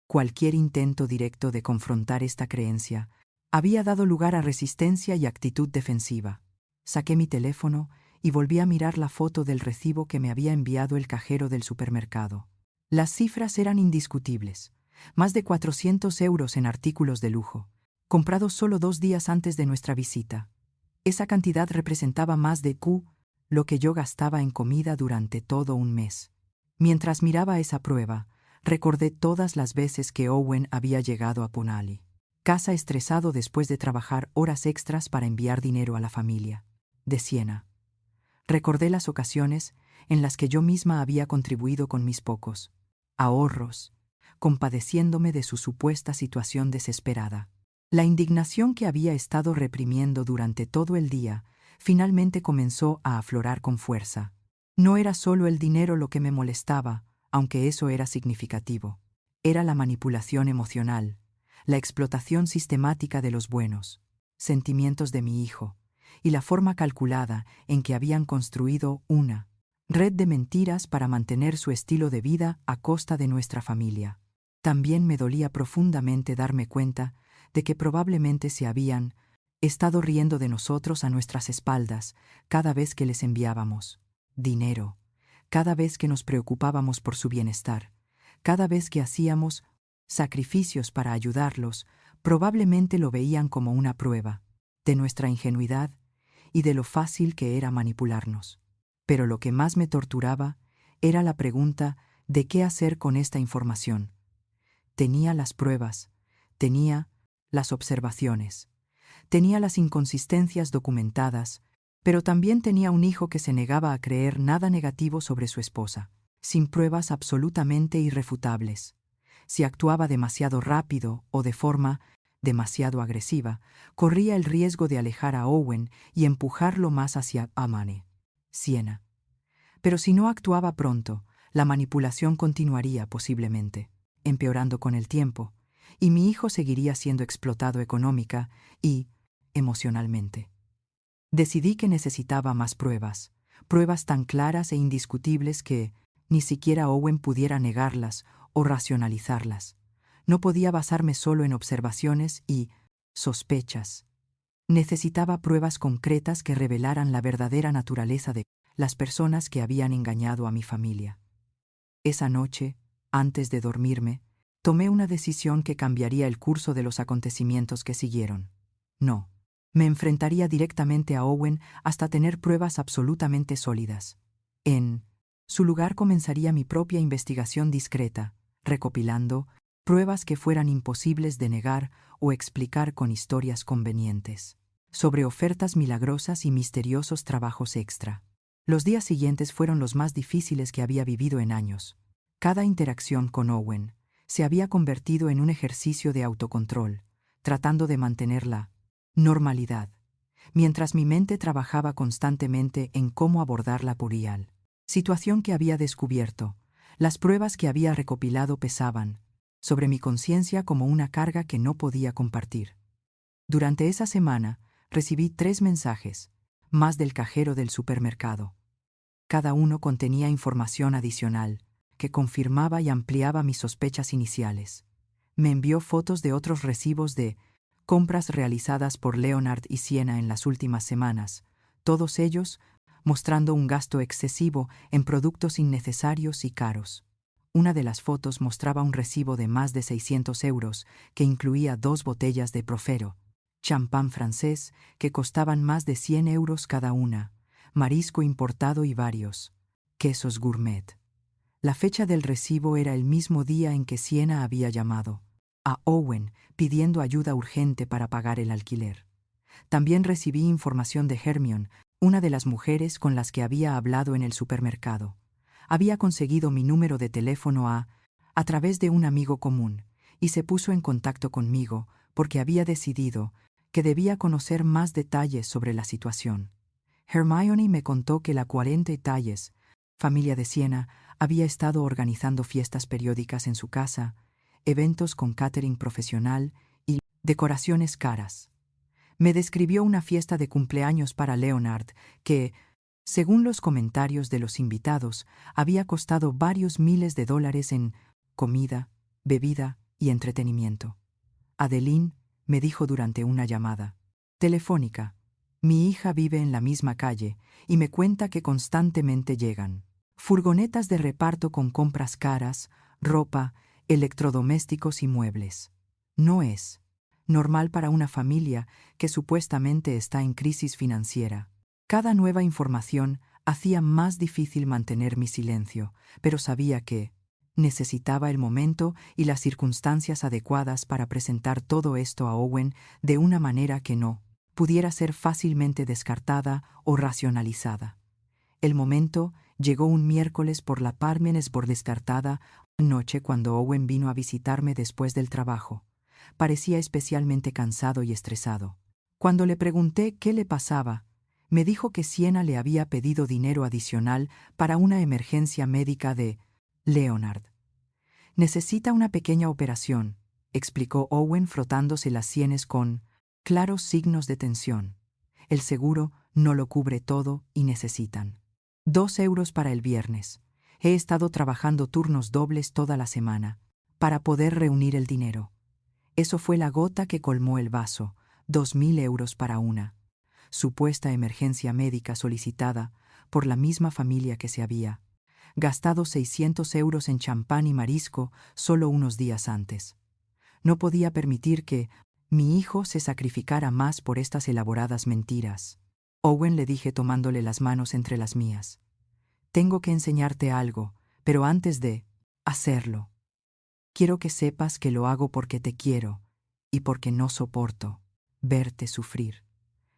Cualquier intento directo de confrontar esta creencia había dado lugar a resistencia y actitud defensiva. Saqué mi teléfono y volví a mirar la foto del recibo que me había enviado el cajero del supermercado. Las cifras eran indiscutibles. Más de 400 euros en artículos de lujo, comprados solo 2 días antes de nuestra visita. Esa cantidad representaba más de lo que yo gastaba en comida durante todo un mes. Mientras miraba esa prueba, recordé todas las veces que Owen había llegado a Punali, casa estresado después de trabajar horas extras para enviar dinero a la familia de Sienna. Recordé las ocasiones en las que yo misma había contribuido con mis pocos ahorros, compadeciéndome de su supuesta situación desesperada. La indignación que había estado reprimiendo durante todo el día finalmente comenzó a aflorar con fuerza. No era solo el dinero lo que me molestaba, aunque eso era significativo. Era la manipulación emocional, la explotación sistemática de los buenos sentimientos de mi hijo, y la forma calculada en que habían construido una red de mentiras para mantener su estilo de vida a costa de nuestra familia. También me dolía profundamente darme cuenta de que probablemente se habían estado riendo de nosotros a nuestras espaldas cada vez que les enviábamos dinero, cada vez que nos preocupábamos por su bienestar, cada vez que hacíamos sacrificios para ayudarlos. Probablemente lo veían como una prueba de nuestra ingenuidad y de lo fácil que era manipularnos. Pero lo que más me torturaba era la pregunta de qué hacer con esta información. Tenía las pruebas, tenía las observaciones, tenía las inconsistencias documentadas, pero también tenía un hijo que se negaba a creer nada negativo sobre su esposa, sin pruebas absolutamente irrefutables. Si actuaba demasiado rápido o de forma demasiado agresiva, corría el riesgo de alejar a Owen y empujarlo más hacia Sienna. Pero si no actuaba pronto, la manipulación continuaría posiblemente, empeorando con el tiempo, y mi hijo seguiría siendo explotado económica y emocionalmente. Decidí que necesitaba más pruebas, pruebas tan claras e indiscutibles que ni siquiera Owen pudiera negarlas o racionalizarlas. No podía basarme solo en observaciones y sospechas. Necesitaba pruebas concretas que revelaran la verdadera naturaleza de las personas que habían engañado a mi familia. Esa noche, antes de dormirme, tomé una decisión que cambiaría el curso de los acontecimientos que siguieron. No, me enfrentaría directamente a Owen hasta tener pruebas absolutamente sólidas. En su lugar comenzaría mi propia investigación discreta, recopilando pruebas que fueran imposibles de negar o explicar con historias convenientes, sobre ofertas milagrosas y misteriosos trabajos extra. Los días siguientes fueron los más difíciles que había vivido en años. Cada interacción con Owen se había convertido en un ejercicio de autocontrol, tratando de mantener la normalidad, mientras mi mente trabajaba constantemente en cómo abordarla por real. Situación que había descubierto, las pruebas que había recopilado pesaban sobre mi conciencia como una carga que no podía compartir. Durante esa semana recibí 3 mensajes, más del cajero del supermercado. Cada uno contenía información adicional que confirmaba y ampliaba mis sospechas iniciales. Me envió fotos de otros recibos de compras realizadas por Leonard y Sienna en las últimas semanas, todos ellos mostrando un gasto excesivo en productos innecesarios y caros. Una de las fotos mostraba un recibo de más de 600 euros que incluía 2 botellas de Profero, champán francés que costaban más de 100 euros cada una, marisco importado y varios quesos gourmet. La fecha del recibo era el mismo día en que Sienna había llamado a Owen pidiendo ayuda urgente para pagar el alquiler. También recibí información de Hermione, una de las mujeres con las que había hablado en el supermercado. Había conseguido mi número de teléfono a través de un amigo común y se puso en contacto conmigo porque había decidido que debía conocer más detalles sobre la situación. Hermione me contó que la 40 Talles, familia de Sienna, había estado organizando fiestas periódicas en su casa, eventos con catering profesional y decoraciones caras. Me describió una fiesta de cumpleaños para Leonard que, según los comentarios de los invitados, había costado varios miles de dólares en comida, bebida y entretenimiento. Adeline me dijo durante una llamada telefónica: mi hija vive en la misma calle y me cuenta que constantemente llegan furgonetas de reparto con compras caras, ropa, electrodomésticos y muebles. No es normal para una familia que supuestamente está en crisis financiera. Cada nueva información hacía más difícil mantener mi silencio, pero sabía que necesitaba el momento y las circunstancias adecuadas para presentar todo esto a Owen de una manera que no pudiera ser fácilmente descartada o racionalizada. El momento llegó un miércoles por la Parmenes por descartada noche cuando Owen vino a visitarme después del trabajo. Parecía especialmente cansado y estresado. Cuando le pregunté qué le pasaba, me dijo que Sienna le había pedido dinero adicional para una emergencia médica de Leonard. Necesita una pequeña operación, explicó Owen frotándose las sienes con claros signos de tensión. El seguro no lo cubre todo y necesitan 2 euros para el viernes. He estado trabajando turnos dobles toda la semana para poder reunir el dinero. Eso fue la gota que colmó el vaso, 2.000 euros para una supuesta emergencia médica solicitada por la misma familia que se había gastado 600 euros en champán y marisco solo unos días antes. No podía permitir que mi hijo se sacrificara más por estas elaboradas mentiras. Owen, le dije tomándole las manos entre las mías. Tengo que enseñarte algo, pero antes de hacerlo, quiero que sepas que lo hago porque te quiero y porque no soporto verte sufrir.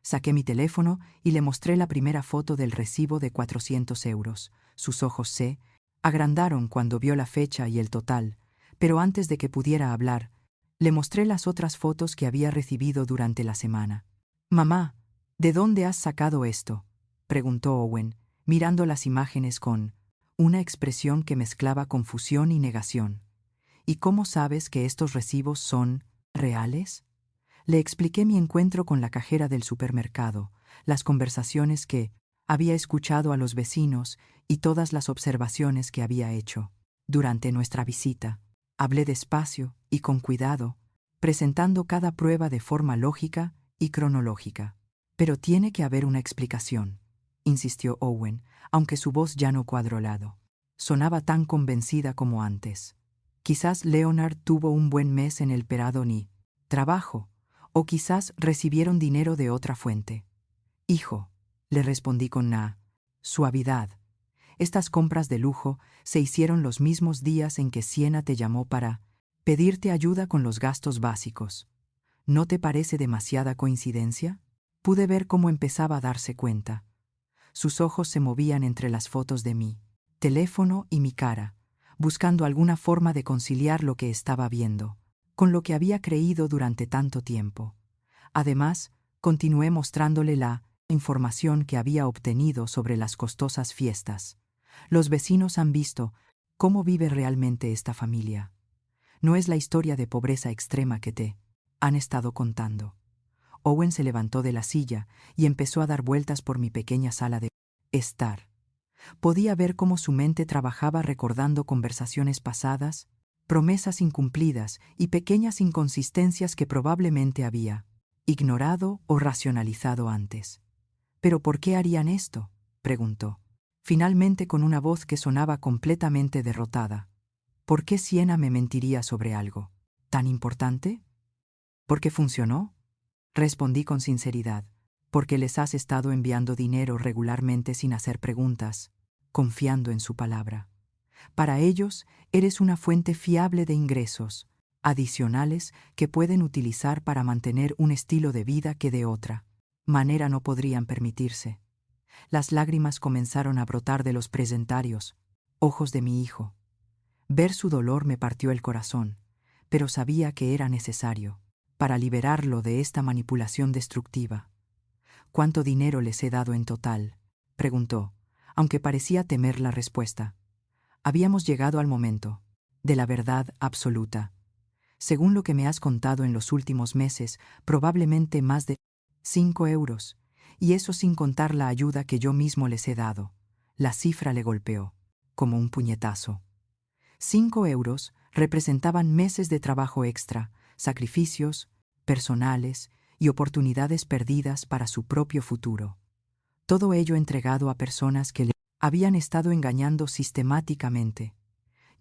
Saqué mi teléfono y le mostré la primera foto del recibo de 400 euros. Sus ojos se agrandaron cuando vio la fecha y el total, pero antes de que pudiera hablar, le mostré las otras fotos que había recibido durante la semana. «Mamá, ¿de dónde has sacado esto?», preguntó Owen, mirando las imágenes con una expresión que mezclaba confusión y negación. «¿Y cómo sabes que estos recibos son reales?». Le expliqué mi encuentro con la cajera del supermercado, las conversaciones que había escuchado a los vecinos y todas las observaciones que había hecho durante nuestra visita. Hablé despacio y con cuidado, presentando cada prueba de forma lógica y cronológica. «Pero tiene que haber una explicación», insistió Owen, aunque su voz ya no cuadrolado. Sonaba tan convencida como antes. Quizás Leonard tuvo un buen mes en el Peradón y trabajo, o quizás recibieron dinero de otra fuente. Hijo, le respondí con suavidad. Estas compras de lujo se hicieron los mismos días en que Siena te llamó para pedirte ayuda con los gastos básicos. ¿No te parece demasiada coincidencia? Pude ver cómo empezaba a darse cuenta. Sus ojos se movían entre las fotos de mi teléfono y mi cara, buscando alguna forma de conciliar lo que estaba viendo con lo que había creído durante tanto tiempo. Además, continué mostrándole la información que había obtenido sobre las costosas fiestas. Los vecinos han visto cómo vive realmente esta familia. No es la historia de pobreza extrema que te han estado contando. Owen se levantó de la silla y empezó a dar vueltas por mi pequeña sala de estar. Podía ver cómo su mente trabajaba recordando conversaciones pasadas, promesas incumplidas y pequeñas inconsistencias que probablemente había ignorado o racionalizado antes. ¿Pero por qué harían esto?, preguntó, finalmente con una voz que sonaba completamente derrotada. ¿Por qué Siena me mentiría sobre algo tan importante? ¿Por qué funcionó? Respondí con sinceridad. Porque les has estado enviando dinero regularmente sin hacer preguntas, confiando en su palabra. Para ellos, eres una fuente fiable de ingresos adicionales que pueden utilizar para mantener un estilo de vida que de otra manera no podrían permitirse. Las lágrimas comenzaron a brotar de los presentarios, ojos de mi hijo. Ver su dolor me partió el corazón, pero sabía que era necesario para liberarlo de esta manipulación destructiva. ¿Cuánto dinero les he dado en total?, preguntó, aunque parecía temer la respuesta. Habíamos llegado al momento de la verdad absoluta. Según lo que me has contado en los últimos meses, probablemente más de 5 euros, y eso sin contar la ayuda que yo mismo les he dado. La cifra le golpeó, como un puñetazo. 5 euros representaban meses de trabajo extra, sacrificios personales y oportunidades perdidas para su propio futuro. Todo ello entregado a personas que le habían estado engañando sistemáticamente.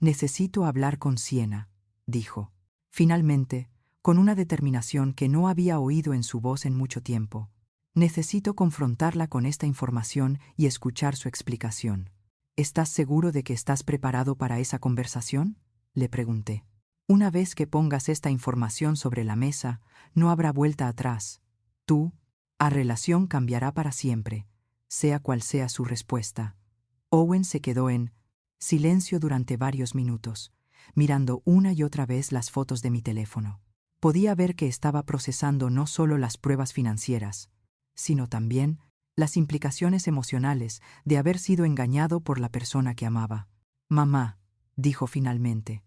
Necesito hablar con Siena, dijo. Finalmente, con una determinación que no había oído en su voz en mucho tiempo. Necesito confrontarla con esta información y escuchar su explicación. ¿Estás seguro de que estás preparado para esa conversación?, le pregunté. Una vez que pongas esta información sobre la mesa, no habrá vuelta atrás. Tu relación cambiará para siempre, sea cual sea su respuesta. Owen se quedó en silencio durante varios minutos, mirando una y otra vez las fotos de mi teléfono. Podía ver que estaba procesando no solo las pruebas financieras, sino también las implicaciones emocionales de haber sido engañado por la persona que amaba. Mamá, dijo finalmente,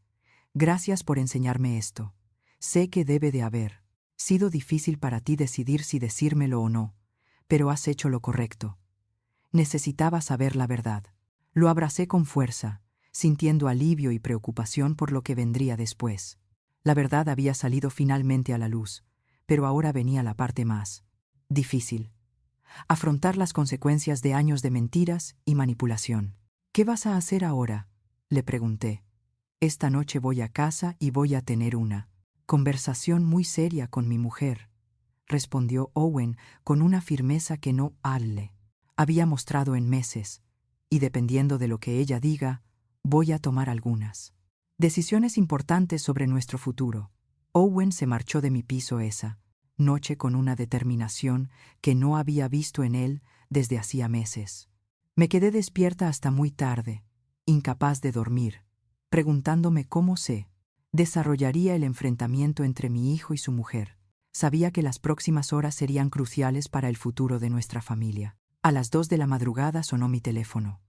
gracias por enseñarme esto. Sé que debe de haber sido difícil para ti decidir si decírmelo o no, pero has hecho lo correcto. Necesitaba saber la verdad. Lo abracé con fuerza, sintiendo alivio y preocupación por lo que vendría después. La verdad había salido finalmente a la luz, pero ahora venía la parte más difícil. Afrontar las consecuencias de años de mentiras y manipulación. ¿Qué vas a hacer ahora?, le pregunté. Esta noche voy a casa y voy a tener una conversación muy seria con mi mujer, respondió Owen con una firmeza que no le había mostrado en meses, y dependiendo de lo que ella diga, voy a tomar algunas decisiones importantes sobre nuestro futuro. Owen se marchó de mi piso esa noche con una determinación que no había visto en él desde hacía meses. Me quedé despierta hasta muy tarde, incapaz de dormir, preguntándome cómo se desarrollaría el enfrentamiento entre mi hijo y su mujer. Sabía que las próximas horas serían cruciales para el futuro de nuestra familia. A las 2 de la madrugada sonó mi teléfono.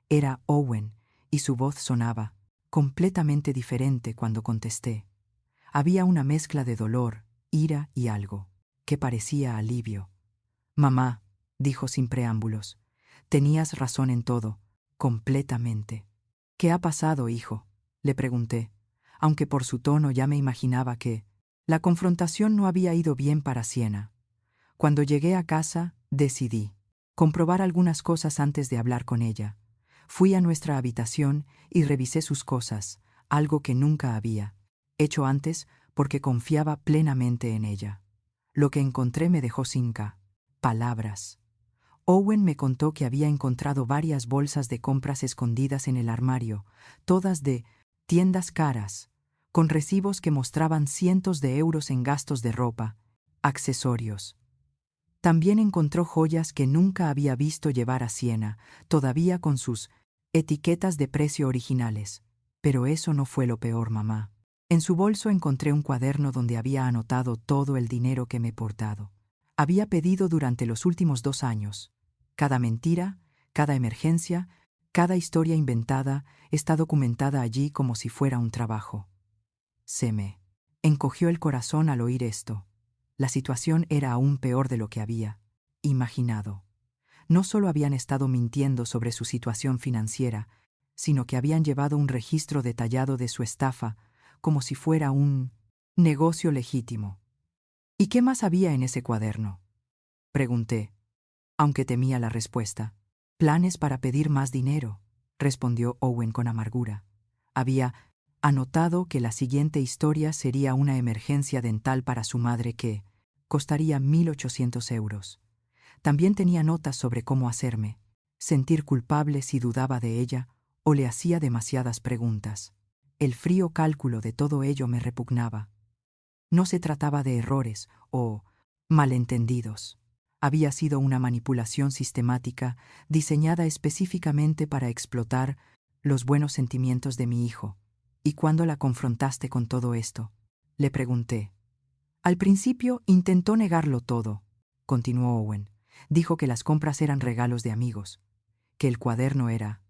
Era Owen, y su voz sonaba completamente diferente cuando contesté. Había una mezcla de dolor, ira y algo que parecía alivio. Mamá, dijo sin preámbulos, tenías razón en todo, completamente. ¿Qué ha pasado, hijo?, le pregunté, aunque por su tono ya me imaginaba que la confrontación no había ido bien para Siena. Cuando llegué a casa, decidí comprobar algunas cosas antes de hablar con ella. Fui a nuestra habitación y revisé sus cosas, algo que nunca había hecho antes porque confiaba plenamente en ella. Lo que encontré me dejó sin palabras. Owen me contó que había encontrado varias bolsas de compras escondidas en el armario, todas de tiendas caras, con recibos que mostraban cientos de euros en gastos de ropa, accesorios. También encontró joyas que nunca había visto llevar a Siena, todavía con sus etiquetas de precio originales. Pero eso no fue lo peor, mamá. En su bolso encontré un cuaderno donde había anotado todo el dinero que me he portado. Había pedido durante los últimos 2 años. Cada mentira, cada emergencia, cada historia inventada está documentada allí como si fuera un trabajo. Se me encogió el corazón al oír esto. La situación era aún peor de lo que había imaginado. No solo habían estado mintiendo sobre su situación financiera, sino que habían llevado un registro detallado de su estafa como si fuera un negocio legítimo. ¿Y qué más había en ese cuaderno?, pregunté, aunque temía la respuesta. Planes para pedir más dinero, respondió Owen con amargura. Había anotado que la siguiente historia sería una emergencia dental para su madre que costaría 1.800 euros. También tenía notas sobre cómo hacerme sentir culpable si dudaba de ella o le hacía demasiadas preguntas. El frío cálculo de todo ello me repugnaba. No se trataba de errores o malentendidos. Había sido una manipulación sistemática diseñada específicamente para explotar los buenos sentimientos de mi hijo. ¿Y cuándo la confrontaste con todo esto?, le pregunté. Al principio intentó negarlo todo, continuó Owen. Dijo que las compras eran regalos de amigos, que el cuaderno era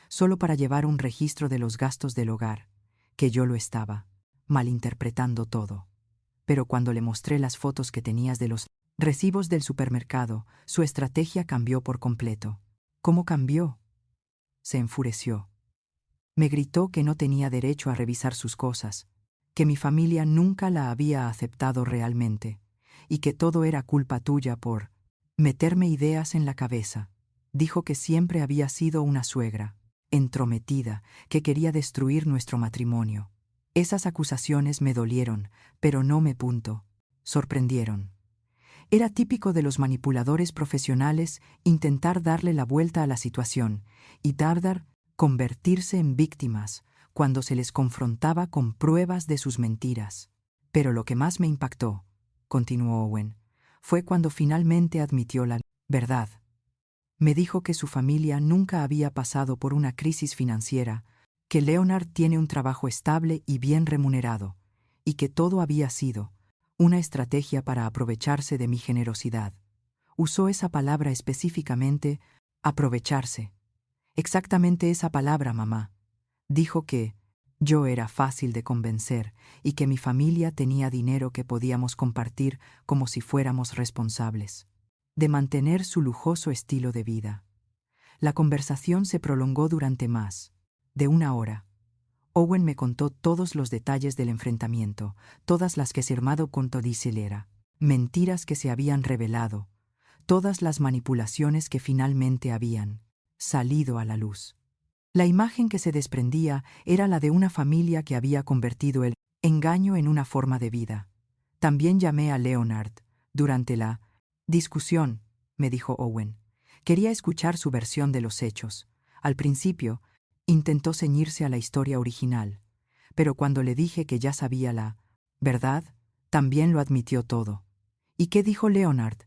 solo para llevar un registro de los gastos del hogar, que yo lo estaba malinterpretando todo. Pero cuando le mostré las fotos que tenías de los recibos del supermercado, su estrategia cambió por completo. ¿Cómo cambió?, se enfureció. Me gritó que no tenía derecho a revisar sus cosas, que mi familia nunca la había aceptado realmente, y que todo era culpa tuya por meterme ideas en la cabeza. Dijo que siempre había sido una suegra entrometida, que quería destruir nuestro matrimonio. Esas acusaciones me dolieron, pero no me sorprendieron. Era típico de los manipuladores profesionales intentar darle la vuelta a la situación y tardar convertirse en víctimas cuando se les confrontaba con pruebas de sus mentiras. Pero lo que más me impactó, continuó Owen, fue cuando finalmente admitió la verdad. Me dijo que su familia nunca había pasado por una crisis financiera, que Leonard tiene un trabajo estable y bien remunerado, y que todo había sido una estrategia para aprovecharse de mi generosidad. Usó esa palabra específicamente, aprovecharse. Exactamente esa palabra, mamá. Dijo que yo era fácil de convencer y que mi familia tenía dinero que podíamos compartir como si fuéramos responsables de mantener su lujoso estilo de vida. La conversación se prolongó durante más de 1 hora. Owen me contó todos los detalles del enfrentamiento, todas las que se armado con Todiselera, mentiras que se habían revelado, todas las manipulaciones que finalmente habían salido a la luz. La imagen que se desprendía era la de una familia que había convertido el engaño en una forma de vida. También llamé a Leonard durante la discusión, me dijo Owen. Quería escuchar su versión de los hechos. Al principio, intentó ceñirse a la historia original, pero cuando le dije que ya sabía la verdad, también lo admitió todo. ¿Y qué dijo Leonard?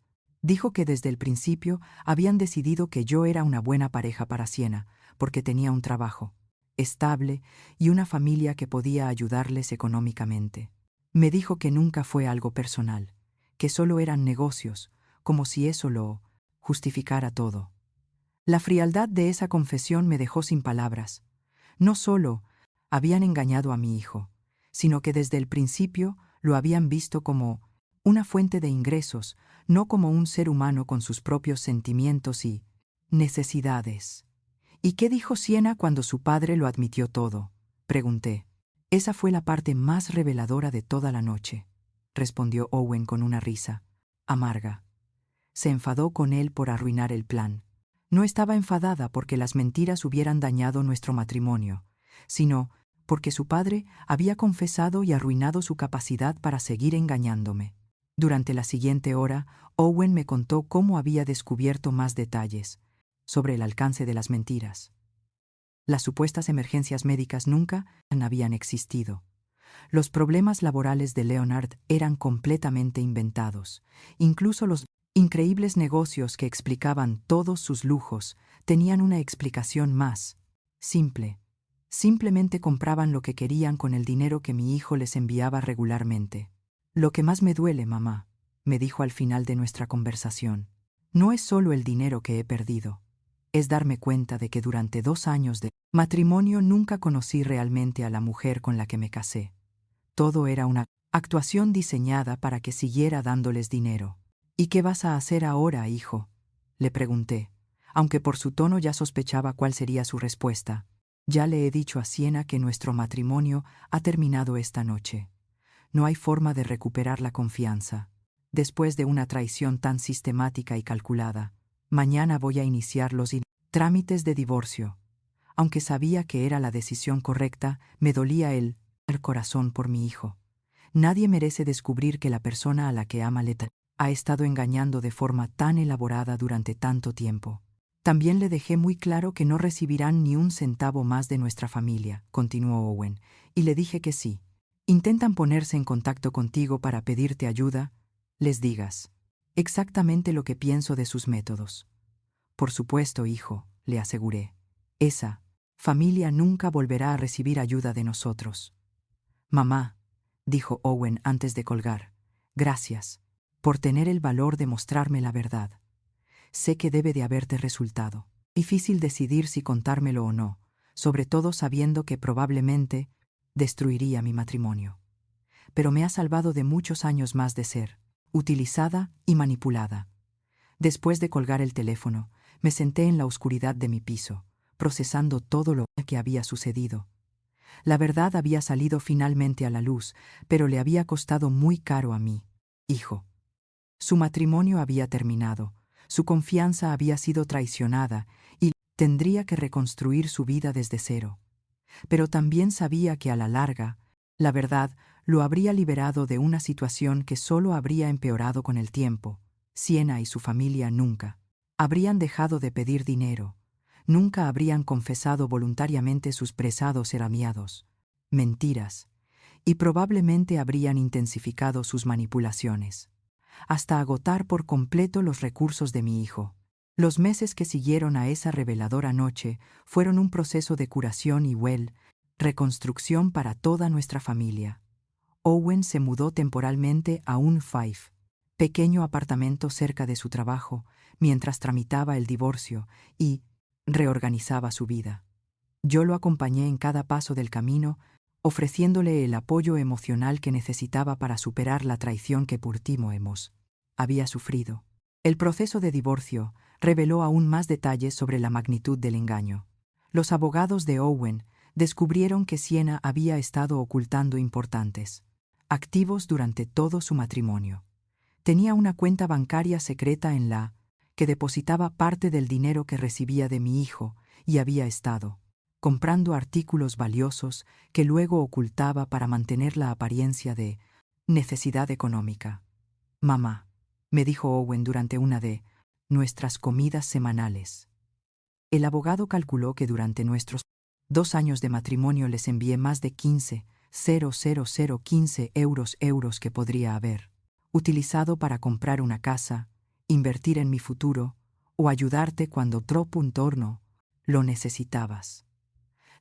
Dijo que desde el principio habían decidido que yo era una buena pareja para Siena, porque tenía un trabajo estable y una familia que podía ayudarles económicamente. Me dijo que nunca fue algo personal, que solo eran negocios, como si eso lo justificara todo. La frialdad de esa confesión me dejó sin palabras. No solo habían engañado a mi hijo, sino que desde el principio lo habían visto como una fuente de ingresos, no como un ser humano con sus propios sentimientos y necesidades. ¿Y qué dijo Siena cuando su padre lo admitió todo?, pregunté. Esa fue la parte más reveladora de toda la noche, respondió Owen con una risa amarga. Se enfadó con él por arruinar el plan. No estaba enfadada porque las mentiras hubieran dañado nuestro matrimonio, sino porque su padre había confesado y arruinado su capacidad para seguir engañándome. Durante la siguiente hora, Owen me contó cómo había descubierto más detalles sobre el alcance de las mentiras. Las supuestas emergencias médicas nunca habían existido. Los problemas laborales de Leonard eran completamente inventados. Incluso los increíbles negocios que explicaban todos sus lujos tenían una explicación más simple. Simplemente compraban lo que querían con el dinero que mi hijo les enviaba regularmente. Lo que más me duele, mamá, me dijo al final de nuestra conversación, no es solo el dinero que he perdido. Es darme cuenta de que durante 2 años de matrimonio nunca conocí realmente a la mujer con la que me casé. Todo era una actuación diseñada para que siguiera dándoles dinero. ¿Y qué vas a hacer ahora, hijo?, le pregunté, aunque por su tono ya sospechaba cuál sería su respuesta. Ya le he dicho a Siena que nuestro matrimonio ha terminado esta noche. No hay forma de recuperar la confianza. Después de una traición tan sistemática y calculada, mañana voy a iniciar los trámites de divorcio. Aunque sabía que era la decisión correcta, me dolía el corazón por mi hijo. Nadie merece descubrir que la persona a la que ama ha estado engañando de forma tan elaborada durante tanto tiempo. También le dejé muy claro que no recibirán ni un centavo más de nuestra familia, continuó Owen, y le dije que sí. Intentan ponerse en contacto contigo para pedirte ayuda, les digas exactamente lo que pienso de sus métodos. Por supuesto, hijo, le aseguré. Esa familia nunca volverá a recibir ayuda de nosotros. Mamá, dijo Owen antes de colgar, gracias por tener el valor de mostrarme la verdad. Sé que debe de haberte resultado difícil decidir si contármelo o no, sobre todo sabiendo que probablemente destruiría mi matrimonio. Pero me ha salvado de muchos años más de ser utilizada y manipulada. Después de colgar el teléfono, me senté en la oscuridad de mi piso, procesando todo lo que había sucedido. La verdad había salido finalmente a la luz, pero le había costado muy caro a mi hijo. Su matrimonio había terminado, su confianza había sido traicionada y tendría que reconstruir su vida desde cero. Pero también sabía que a la larga, la verdad lo habría liberado de una situación que solo habría empeorado con el tiempo. Siena y su familia nunca habrían dejado de pedir dinero, nunca habrían confesado voluntariamente sus pesados heramiados, mentiras, y probablemente habrían intensificado sus manipulaciones, hasta agotar por completo los recursos de mi hijo. Los meses que siguieron a esa reveladora noche fueron un proceso de curación y reconstrucción para toda nuestra familia. Owen se mudó temporalmente a un pequeño apartamento cerca de su trabajo, mientras tramitaba el divorcio y reorganizaba su vida. Yo lo acompañé en cada paso del camino, ofreciéndole el apoyo emocional que necesitaba para superar la traición que por último había sufrido. El proceso de divorcio reveló aún más detalles sobre la magnitud del engaño. Los abogados de Owen descubrieron que Siena había estado ocultando importantes activos durante todo su matrimonio. Tenía una cuenta bancaria secreta en la que depositaba parte del dinero que recibía de mi hijo y había estado comprando artículos valiosos que luego ocultaba para mantener la apariencia de necesidad económica. Mamá, me dijo Owen durante una de nuestras comidas semanales. El abogado calculó que durante nuestros 2 años de matrimonio les envié más de 15,000 euros que podría haber utilizado para comprar una casa, invertir en mi futuro o ayudarte cuando no lo necesitabas.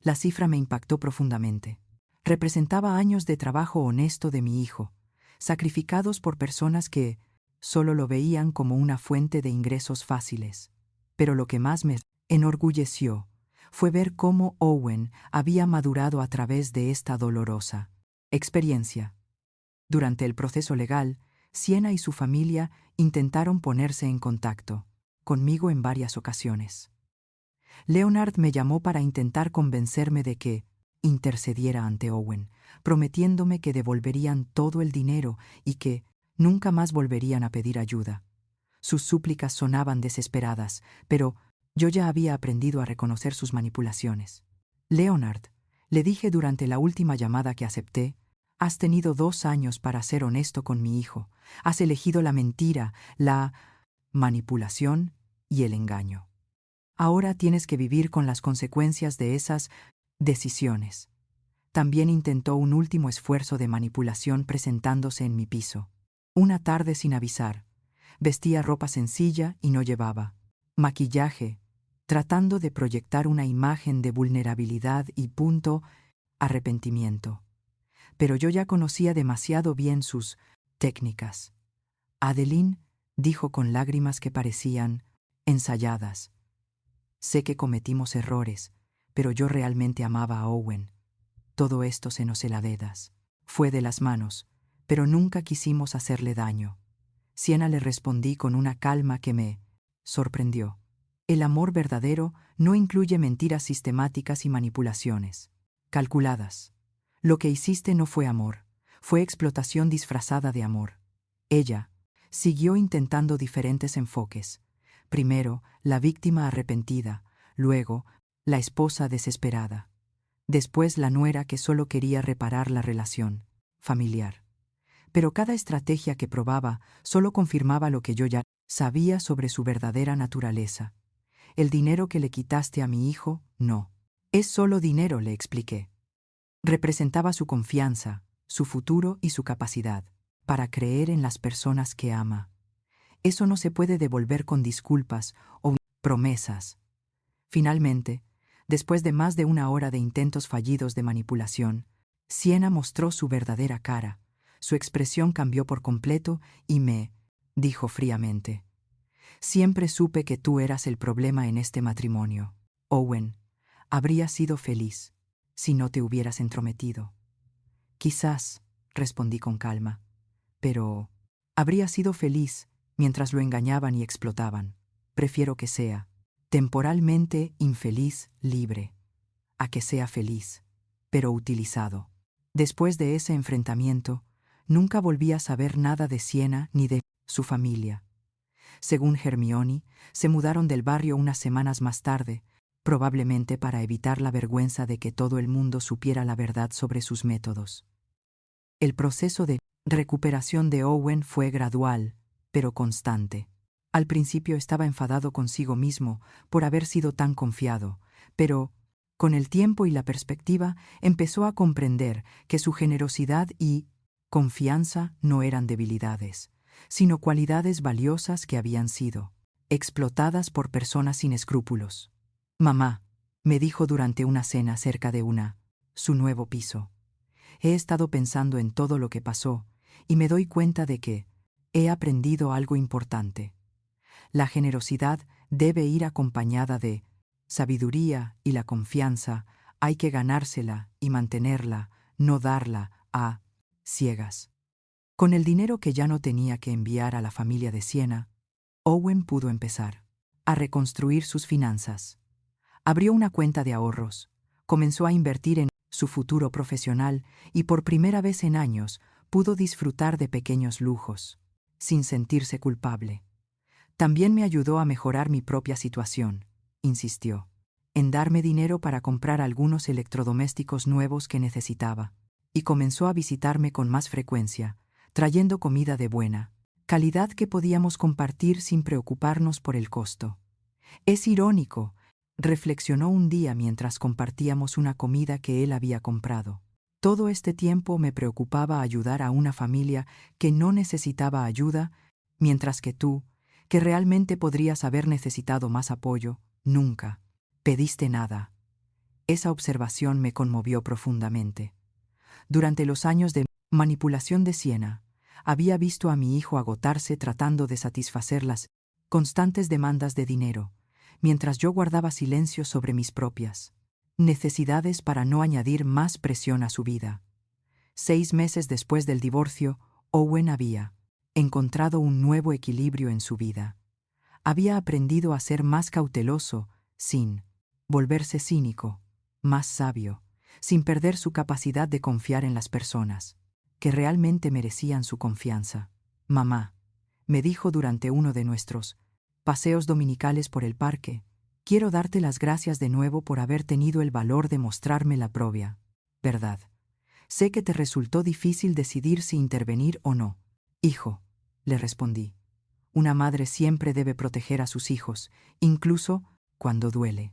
La cifra me impactó profundamente. Representaba años de trabajo honesto de mi hijo, sacrificados por personas que solo lo veían como una fuente de ingresos fáciles. Pero lo que más me enorgulleció fue ver cómo Owen había madurado a través de esta dolorosa experiencia. Durante el proceso legal, Siena y su familia intentaron ponerse en contacto conmigo en varias ocasiones. Leonard me llamó para intentar convencerme de que intercediera ante Owen, prometiéndome que devolverían todo el dinero y que nunca más volverían a pedir ayuda. Sus súplicas sonaban desesperadas, pero yo ya había aprendido a reconocer sus manipulaciones. Leonard, le dije durante la última llamada que acepté, has tenido 2 años para ser honesto con mi hijo. Has elegido la mentira, la manipulación y el engaño. Ahora tienes que vivir con las consecuencias de esas decisiones. También intentó un último esfuerzo de manipulación presentándose en mi piso. Una tarde sin avisar. Vestía ropa sencilla y no llevaba maquillaje, tratando de proyectar una imagen de vulnerabilidad y arrepentimiento. Pero yo ya conocía demasiado bien sus técnicas. Adeline, dijo con lágrimas que parecían ensayadas. Sé que cometimos errores, pero yo realmente amaba a Owen. Todo esto se nos heladedas. Fue de las manos, pero nunca quisimos hacerle daño. Siena, le respondí con una calma que me sorprendió. El amor verdadero no incluye mentiras sistemáticas y manipulaciones calculadas. Lo que hiciste no fue amor, fue explotación disfrazada de amor. Ella siguió intentando diferentes enfoques. Primero, la víctima arrepentida, luego, la esposa desesperada. Después, la nuera que solo quería reparar la relación familiar. Pero cada estrategia que probaba solo confirmaba lo que yo ya sabía sobre su verdadera naturaleza. El dinero que le quitaste a mi hijo, no. Es solo dinero, le expliqué. Representaba su confianza, su futuro y su capacidad para creer en las personas que ama. Eso no se puede devolver con disculpas o promesas. Finalmente, después de más de 1 hora de intentos fallidos de manipulación, Siena mostró su verdadera cara. Su expresión cambió por completo y me dijo fríamente: siempre supe que tú eras el problema en este matrimonio. Owen, habría sido feliz si no te hubieras entrometido. Quizás, respondí con calma, pero habría sido feliz mientras lo engañaban y explotaban. Prefiero que sea temporalmente infeliz, libre, a que sea feliz, pero utilizado. Después de ese enfrentamiento, nunca volví a saber nada de Siena ni de su familia. Según Hermione, se mudaron del barrio unas semanas más tarde, probablemente para evitar la vergüenza de que todo el mundo supiera la verdad sobre sus métodos. El proceso de recuperación de Owen fue gradual, pero constante. Al principio estaba enfadado consigo mismo por haber sido tan confiado, pero, con el tiempo y la perspectiva, empezó a comprender que su generosidad y confianza no eran debilidades, sino cualidades valiosas que habían sido explotadas por personas sin escrúpulos. Mamá, me dijo durante una cena cerca de su nuevo piso. He estado pensando en todo lo que pasó y me doy cuenta de que he aprendido algo importante. La generosidad debe ir acompañada de sabiduría, y la confianza hay que ganársela y mantenerla, no darla a ciegas. Con el dinero que ya no tenía que enviar a la familia de Siena, Owen pudo empezar a reconstruir sus finanzas. Abrió una cuenta de ahorros, comenzó a invertir en su futuro profesional y por primera vez en años pudo disfrutar de pequeños lujos, sin sentirse culpable. También me ayudó a mejorar mi propia situación, insistió, en darme dinero para comprar algunos electrodomésticos nuevos que necesitaba, y comenzó a visitarme con más frecuencia, trayendo comida de buena calidad que podíamos compartir sin preocuparnos por el costo. Es irónico, reflexionó un día mientras compartíamos una comida que él había comprado. Todo este tiempo me preocupaba ayudar a una familia que no necesitaba ayuda, mientras que tú, que realmente podrías haber necesitado más apoyo, nunca pediste nada. Esa observación me conmovió profundamente. Durante los años de manipulación de Siena, había visto a mi hijo agotarse tratando de satisfacer las constantes demandas de dinero, mientras yo guardaba silencio sobre mis propias necesidades para no añadir más presión a su vida. 6 meses después del divorcio, Owen había encontrado un nuevo equilibrio en su vida. Había aprendido a ser más cauteloso, sin volverse cínico, más sabio, sin perder su capacidad de confiar en las personas que realmente merecían su confianza. Mamá, me dijo durante uno de nuestros paseos dominicales por el parque, quiero darte las gracias de nuevo por haber tenido el valor de mostrarme la propia verdad. Sé que te resultó difícil decidir si intervenir o no. Hijo, le respondí, una madre siempre debe proteger a sus hijos, incluso cuando duele.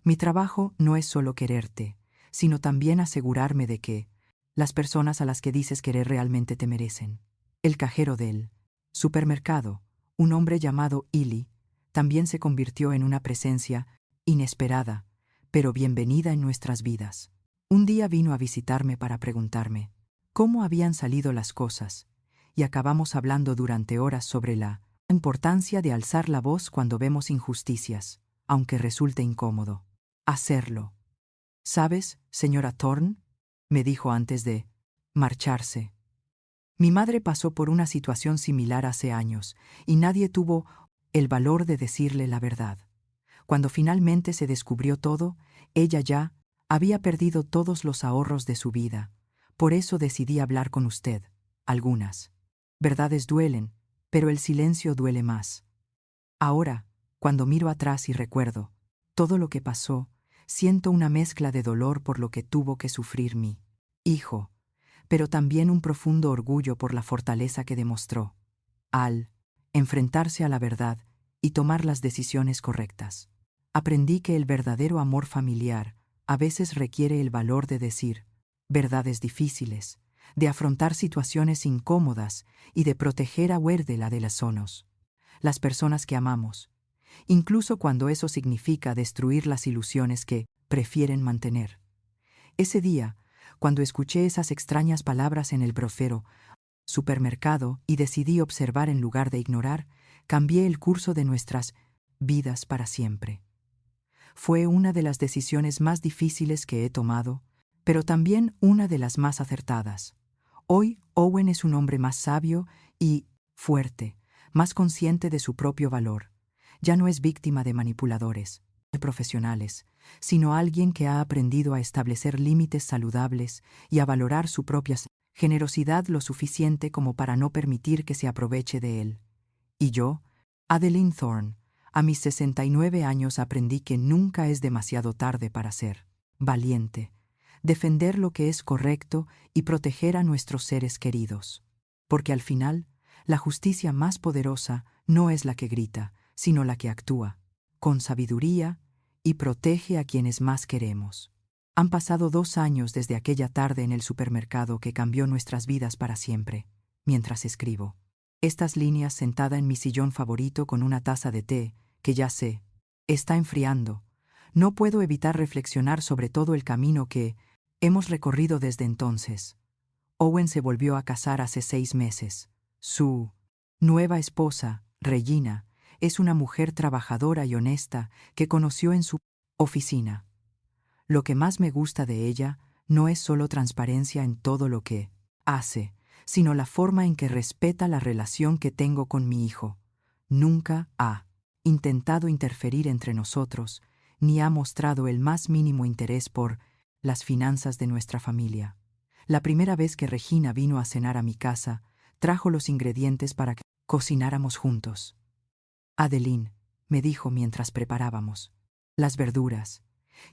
Mi trabajo no es solo quererte, sino también asegurarme de que las personas a las que dices querer realmente te merecen. El cajero del supermercado, un hombre llamado Ili, también se convirtió en una presencia inesperada, pero bienvenida en nuestras vidas. Un día vino a visitarme para preguntarme cómo habían salido las cosas, y acabamos hablando durante horas sobre la importancia de alzar la voz cuando vemos injusticias, aunque resulte incómodo. Hacerlo. ¿Sabes, señora Thorne?, me dijo antes de marcharse. Mi madre pasó por una situación similar hace años, y nadie tuvo el valor de decirle la verdad. Cuando finalmente se descubrió todo, ella ya había perdido todos los ahorros de su vida. Por eso decidí hablar con usted. Algunas verdades duelen, pero el silencio duele más. Ahora, cuando miro atrás y recuerdo todo lo que pasó, siento una mezcla de dolor por lo que tuvo que sufrir mi hijo, pero también un profundo orgullo por la fortaleza que demostró al enfrentarse a la verdad y tomar las decisiones correctas. Aprendí que el verdadero amor familiar a veces requiere el valor de decir verdades difíciles, de afrontar situaciones incómodas y de proteger a Werdela de las zonos, las personas que amamos, incluso cuando eso significa destruir las ilusiones que prefieren mantener. Ese día, cuando escuché esas extrañas palabras en el brofero supermercado y decidí observar en lugar de ignorar, cambié el curso de nuestras vidas para siempre. Fue una de las decisiones más difíciles que he tomado, pero también una de las más acertadas. Hoy Owen es un hombre más sabio y fuerte, más consciente de su propio valor. Ya no es víctima de manipuladores profesionales, sino alguien que ha aprendido a establecer límites saludables y a valorar su propia generosidad lo suficiente como para no permitir que se aproveche de él. Y yo, Adeline Thorne, a mis 69 años aprendí que nunca es demasiado tarde para ser valiente, defender lo que es correcto y proteger a nuestros seres queridos. Porque al final, la justicia más poderosa no es la que grita, sino la que actúa, con sabiduría, y protege a quienes más queremos. Han pasado 2 años desde aquella tarde en el supermercado que cambió nuestras vidas para siempre. Mientras escribo estas líneas sentada en mi sillón favorito con una taza de té, que ya sé, está enfriando, no puedo evitar reflexionar sobre todo el camino que hemos recorrido desde entonces. Owen se volvió a casar hace 6 meses. Su nueva esposa, Regina, es una mujer trabajadora y honesta que conoció en su oficina. Lo que más me gusta de ella no es solo transparencia en todo lo que hace, sino la forma en que respeta la relación que tengo con mi hijo. Nunca ha intentado interferir entre nosotros, ni ha mostrado el más mínimo interés por las finanzas de nuestra familia. La primera vez que Regina vino a cenar a mi casa, trajo los ingredientes para que cocináramos juntos. Adeline, me dijo mientras preparábamos las verduras,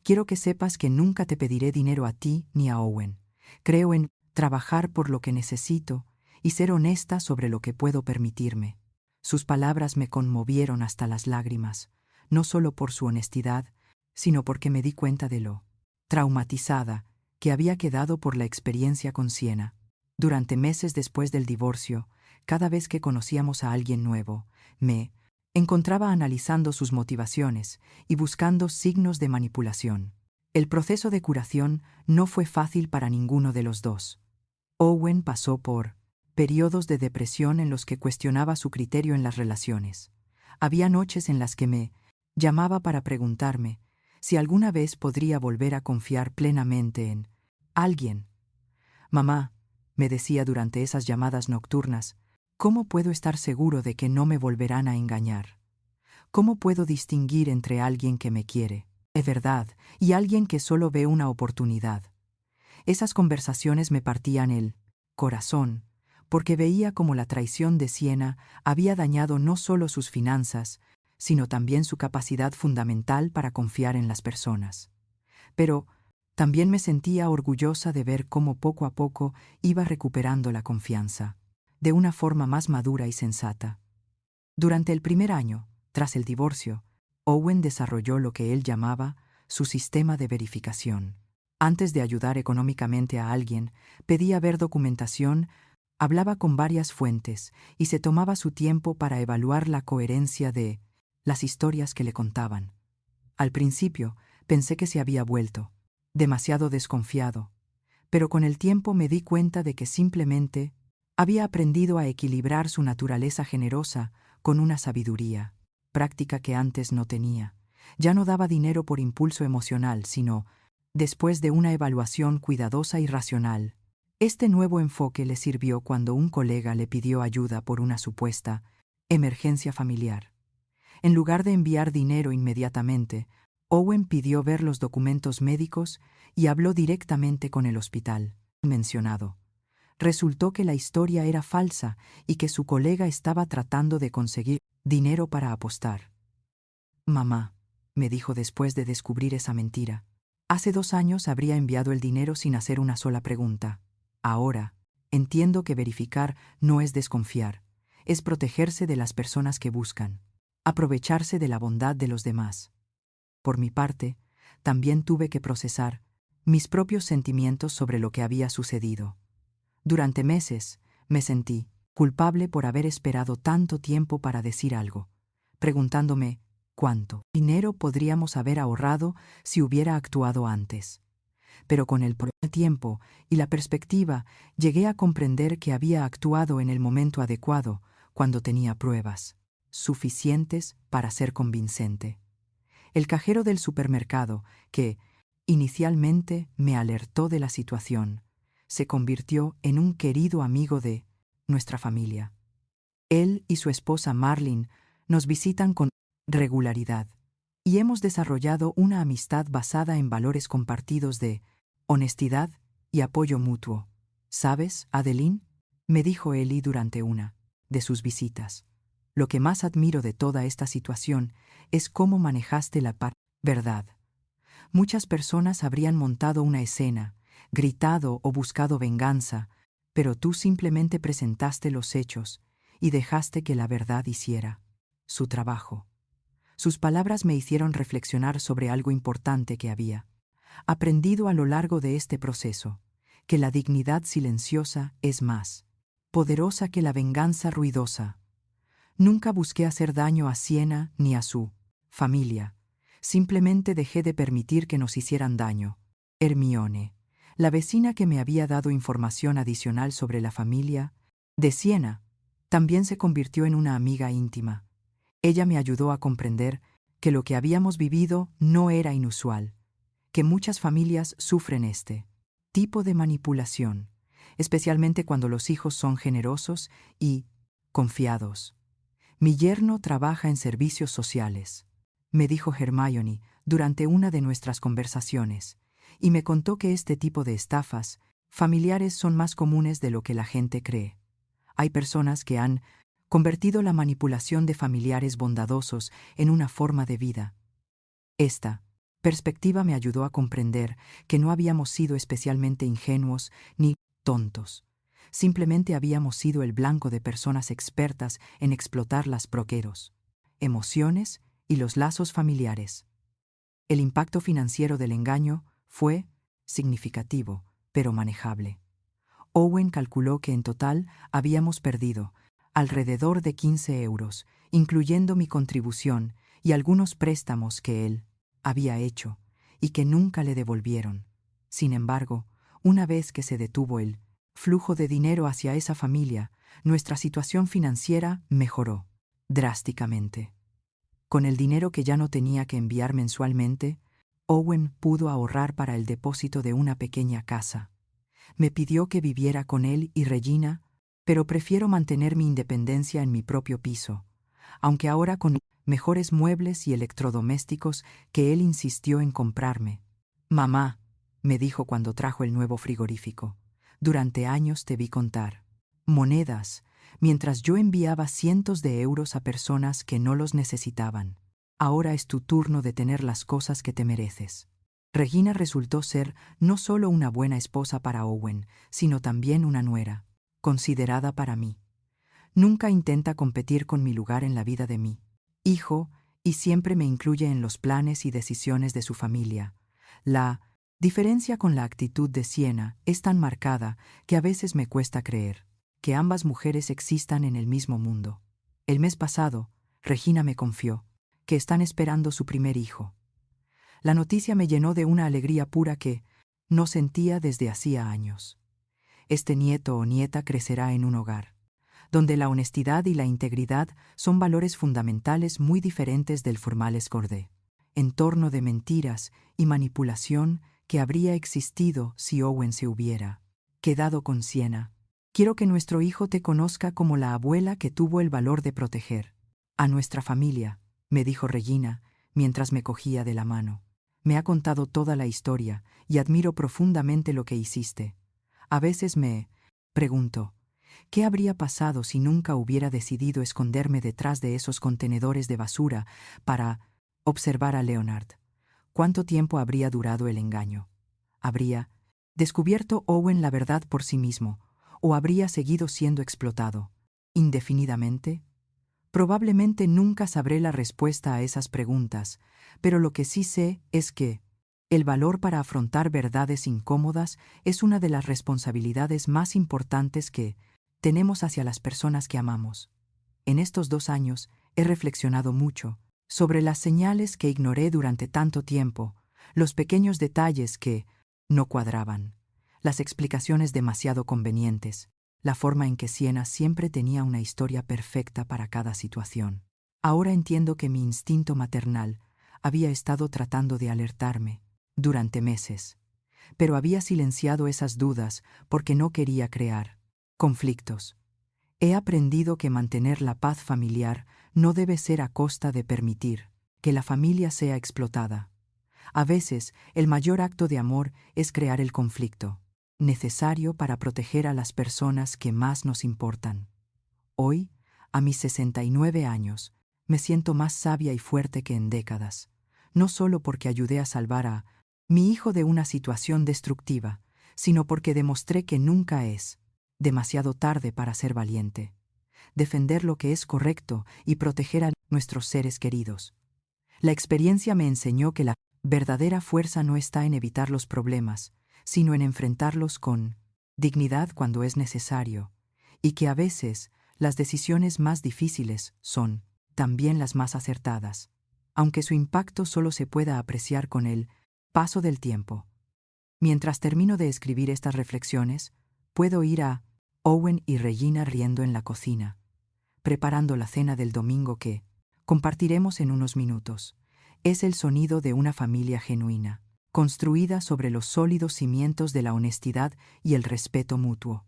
quiero que sepas que nunca te pediré dinero a ti ni a Owen. Creo en trabajar por lo que necesito y ser honesta sobre lo que puedo permitirme. Sus palabras me conmovieron hasta las lágrimas, no solo por su honestidad, sino porque me di cuenta de lo traumatizada que había quedado por la experiencia con Siena. Durante meses después del divorcio, cada vez que conocíamos a alguien nuevo, me encontraba analizando sus motivaciones y buscando signos de manipulación. El proceso de curación no fue fácil para ninguno de los dos. Owen pasó por periodos de depresión en los que cuestionaba su criterio en las relaciones. Había noches en las que me llamaba para preguntarme si alguna vez podría volver a confiar plenamente en alguien. Mamá, me decía durante esas llamadas nocturnas, ¿cómo puedo estar seguro de que no me volverán a engañar? ¿Cómo puedo distinguir entre alguien que me quiere, de verdad, y alguien que solo ve una oportunidad? Esas conversaciones me partían el corazón, porque veía cómo la traición de Siena había dañado no solo sus finanzas, sino también su capacidad fundamental para confiar en las personas. Pero también me sentía orgullosa de ver cómo poco a poco iba recuperando la confianza, de una forma más madura y sensata. Durante el primer año, tras el divorcio, Owen desarrolló lo que él llamaba su sistema de verificación. Antes de ayudar económicamente a alguien, pedía ver documentación, hablaba con varias fuentes y se tomaba su tiempo para evaluar la coherencia de las historias que le contaban. Al principio, pensé que se había vuelto demasiado desconfiado, pero con el tiempo me di cuenta de que simplemente había aprendido a equilibrar su naturaleza generosa con una sabiduría práctica que antes no tenía. Ya no daba dinero por impulso emocional, sino después de una evaluación cuidadosa y racional. Este nuevo enfoque le sirvió cuando un colega le pidió ayuda por una supuesta emergencia familiar. En lugar de enviar dinero inmediatamente, Owen pidió ver los documentos médicos y habló directamente con el hospital mencionado. Resultó que la historia era falsa y que su colega estaba tratando de conseguir dinero para apostar. «Mamá», me dijo después de descubrir esa mentira, «hace 2 años habría enviado el dinero sin hacer una sola pregunta. Ahora, entiendo que verificar no es desconfiar, es protegerse de las personas que buscan, aprovecharse de la bondad de los demás». Por mi parte, también tuve que procesar mis propios sentimientos sobre lo que había sucedido. Durante meses me sentí culpable por haber esperado tanto tiempo para decir algo, preguntándome cuánto dinero podríamos haber ahorrado si hubiera actuado antes. Pero con el tiempo y la perspectiva llegué a comprender que había actuado en el momento adecuado, cuando tenía pruebas suficientes para ser convincente. El cajero del supermercado, que inicialmente me alertó de la situación, se convirtió en un querido amigo de nuestra familia. Él y su esposa Marlene nos visitan con regularidad y hemos desarrollado una amistad basada en valores compartidos de honestidad y apoyo mutuo. ¿Sabes, Adeline?, me dijo Eli durante una de sus visitas. Lo que más admiro de toda esta situación es cómo manejaste la verdad. Muchas personas habrían montado una escena, gritado o buscado venganza, pero tú simplemente presentaste los hechos y dejaste que la verdad hiciera su trabajo. Sus palabras me hicieron reflexionar sobre algo importante que había aprendido a lo largo de este proceso, que la dignidad silenciosa es más poderosa que la venganza ruidosa. Nunca busqué hacer daño a Siena ni a su familia. Simplemente dejé de permitir que nos hicieran daño. Hermione, la vecina que me había dado información adicional sobre la familia de Siena, también se convirtió en una amiga íntima. Ella me ayudó a comprender que lo que habíamos vivido no era inusual, que muchas familias sufren este tipo de manipulación, especialmente cuando los hijos son generosos y confiados. «Mi yerno trabaja en servicios sociales», me dijo Hermione durante una de nuestras conversaciones, y me contó que este tipo de estafas familiares son más comunes de lo que la gente cree. Hay personas que han convertido la manipulación de familiares bondadosos en una forma de vida. Esta perspectiva me ayudó a comprender que no habíamos sido especialmente ingenuos ni tontos. Simplemente habíamos sido el blanco de personas expertas en explotar las proqueros, emociones y los lazos familiares. El impacto financiero del engaño fue significativo, pero manejable. Owen calculó que en total habíamos perdido alrededor de 15 euros, incluyendo mi contribución y algunos préstamos que él había hecho y que nunca le devolvieron. Sin embargo, una vez que se detuvo el flujo de dinero hacia esa familia, nuestra situación financiera mejoró drásticamente. Con el dinero que ya no tenía que enviar mensualmente, Owen pudo ahorrar para el depósito de una pequeña casa. Me pidió que viviera con él y Regina, pero prefiero mantener mi independencia en mi propio piso, aunque ahora con mejores muebles y electrodomésticos que él insistió en comprarme. «Mamá», me dijo cuando trajo el nuevo frigorífico, «durante años te vi contar monedas, mientras yo enviaba cientos de euros a personas que no los necesitaban. Ahora es tu turno de tener las cosas que te mereces. Regina resultó ser no solo una buena esposa para Owen, sino también una nuera, considerada para mí. Nunca intenta competir con mi lugar en la vida de mi hijo y siempre me incluye en los planes y decisiones de su familia. La diferencia con la actitud de Sienna es tan marcada que a veces me cuesta creer que ambas mujeres existan en el mismo mundo. El mes pasado, Regina me confió que están esperando su primer hijo. La noticia me llenó de una alegría pura que no sentía desde hacía años. Este nieto o nieta crecerá en un hogar donde la honestidad y la integridad son valores fundamentales muy diferentes del formal escordé, entorno de mentiras y manipulación que habría existido si Owen se hubiera quedado con Sienna. Quiero que nuestro hijo te conozca como la abuela que tuvo el valor de proteger a nuestra familia, me dijo Regina, mientras me cogía de la mano. Me ha contado toda la historia y admiro profundamente lo que hiciste. A veces me pregunto, ¿qué habría pasado si nunca hubiera decidido esconderme detrás de esos contenedores de basura para observar a Leonard? ¿Cuánto tiempo habría durado el engaño? ¿Habría descubierto Owen la verdad por sí mismo o habría seguido siendo explotado indefinidamente? Probablemente nunca sabré la respuesta a esas preguntas, pero lo que sí sé es que el valor para afrontar verdades incómodas es una de las responsabilidades más importantes que tenemos hacia las personas que amamos. En estos 2 años he reflexionado mucho sobre las señales que ignoré durante tanto tiempo, los pequeños detalles que no cuadraban, las explicaciones demasiado convenientes, la forma en que Sienna siempre tenía una historia perfecta para cada situación. Ahora entiendo que mi instinto maternal había estado tratando de alertarme durante meses, pero había silenciado esas dudas porque no quería crear conflictos. He aprendido que mantener la paz familiar no debe ser a costa de permitir que la familia sea explotada. A veces, el mayor acto de amor es crear el conflicto, necesario para proteger a las personas que más nos importan. Hoy, a mis 69 años, me siento más sabia y fuerte que en décadas, no solo porque ayudé a salvar a mi hijo de una situación destructiva, sino porque demostré que nunca es demasiado tarde para ser valiente, defender lo que es correcto y proteger a nuestros seres queridos. La experiencia me enseñó que la verdadera fuerza no está en evitar los problemas, sino en enfrentarlos con dignidad cuando es necesario, y que a veces las decisiones más difíciles son también las más acertadas, aunque su impacto solo se pueda apreciar con el paso del tiempo. Mientras termino de escribir estas reflexiones, puedo oír a Owen y Regina riendo en la cocina, preparando la cena del domingo que compartiremos en unos minutos. Es el sonido de una familia genuina, construida sobre los sólidos cimientos de la honestidad y el respeto mutuo.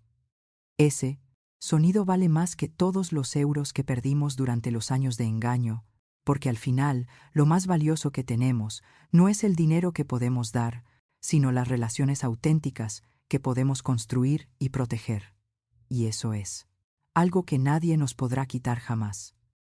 Ese sonido vale más que todos los euros que perdimos durante los años de engaño, porque al final lo más valioso que tenemos no es el dinero que podemos dar, sino las relaciones auténticas que podemos construir y proteger. Y eso es algo que nadie nos podrá quitar jamás.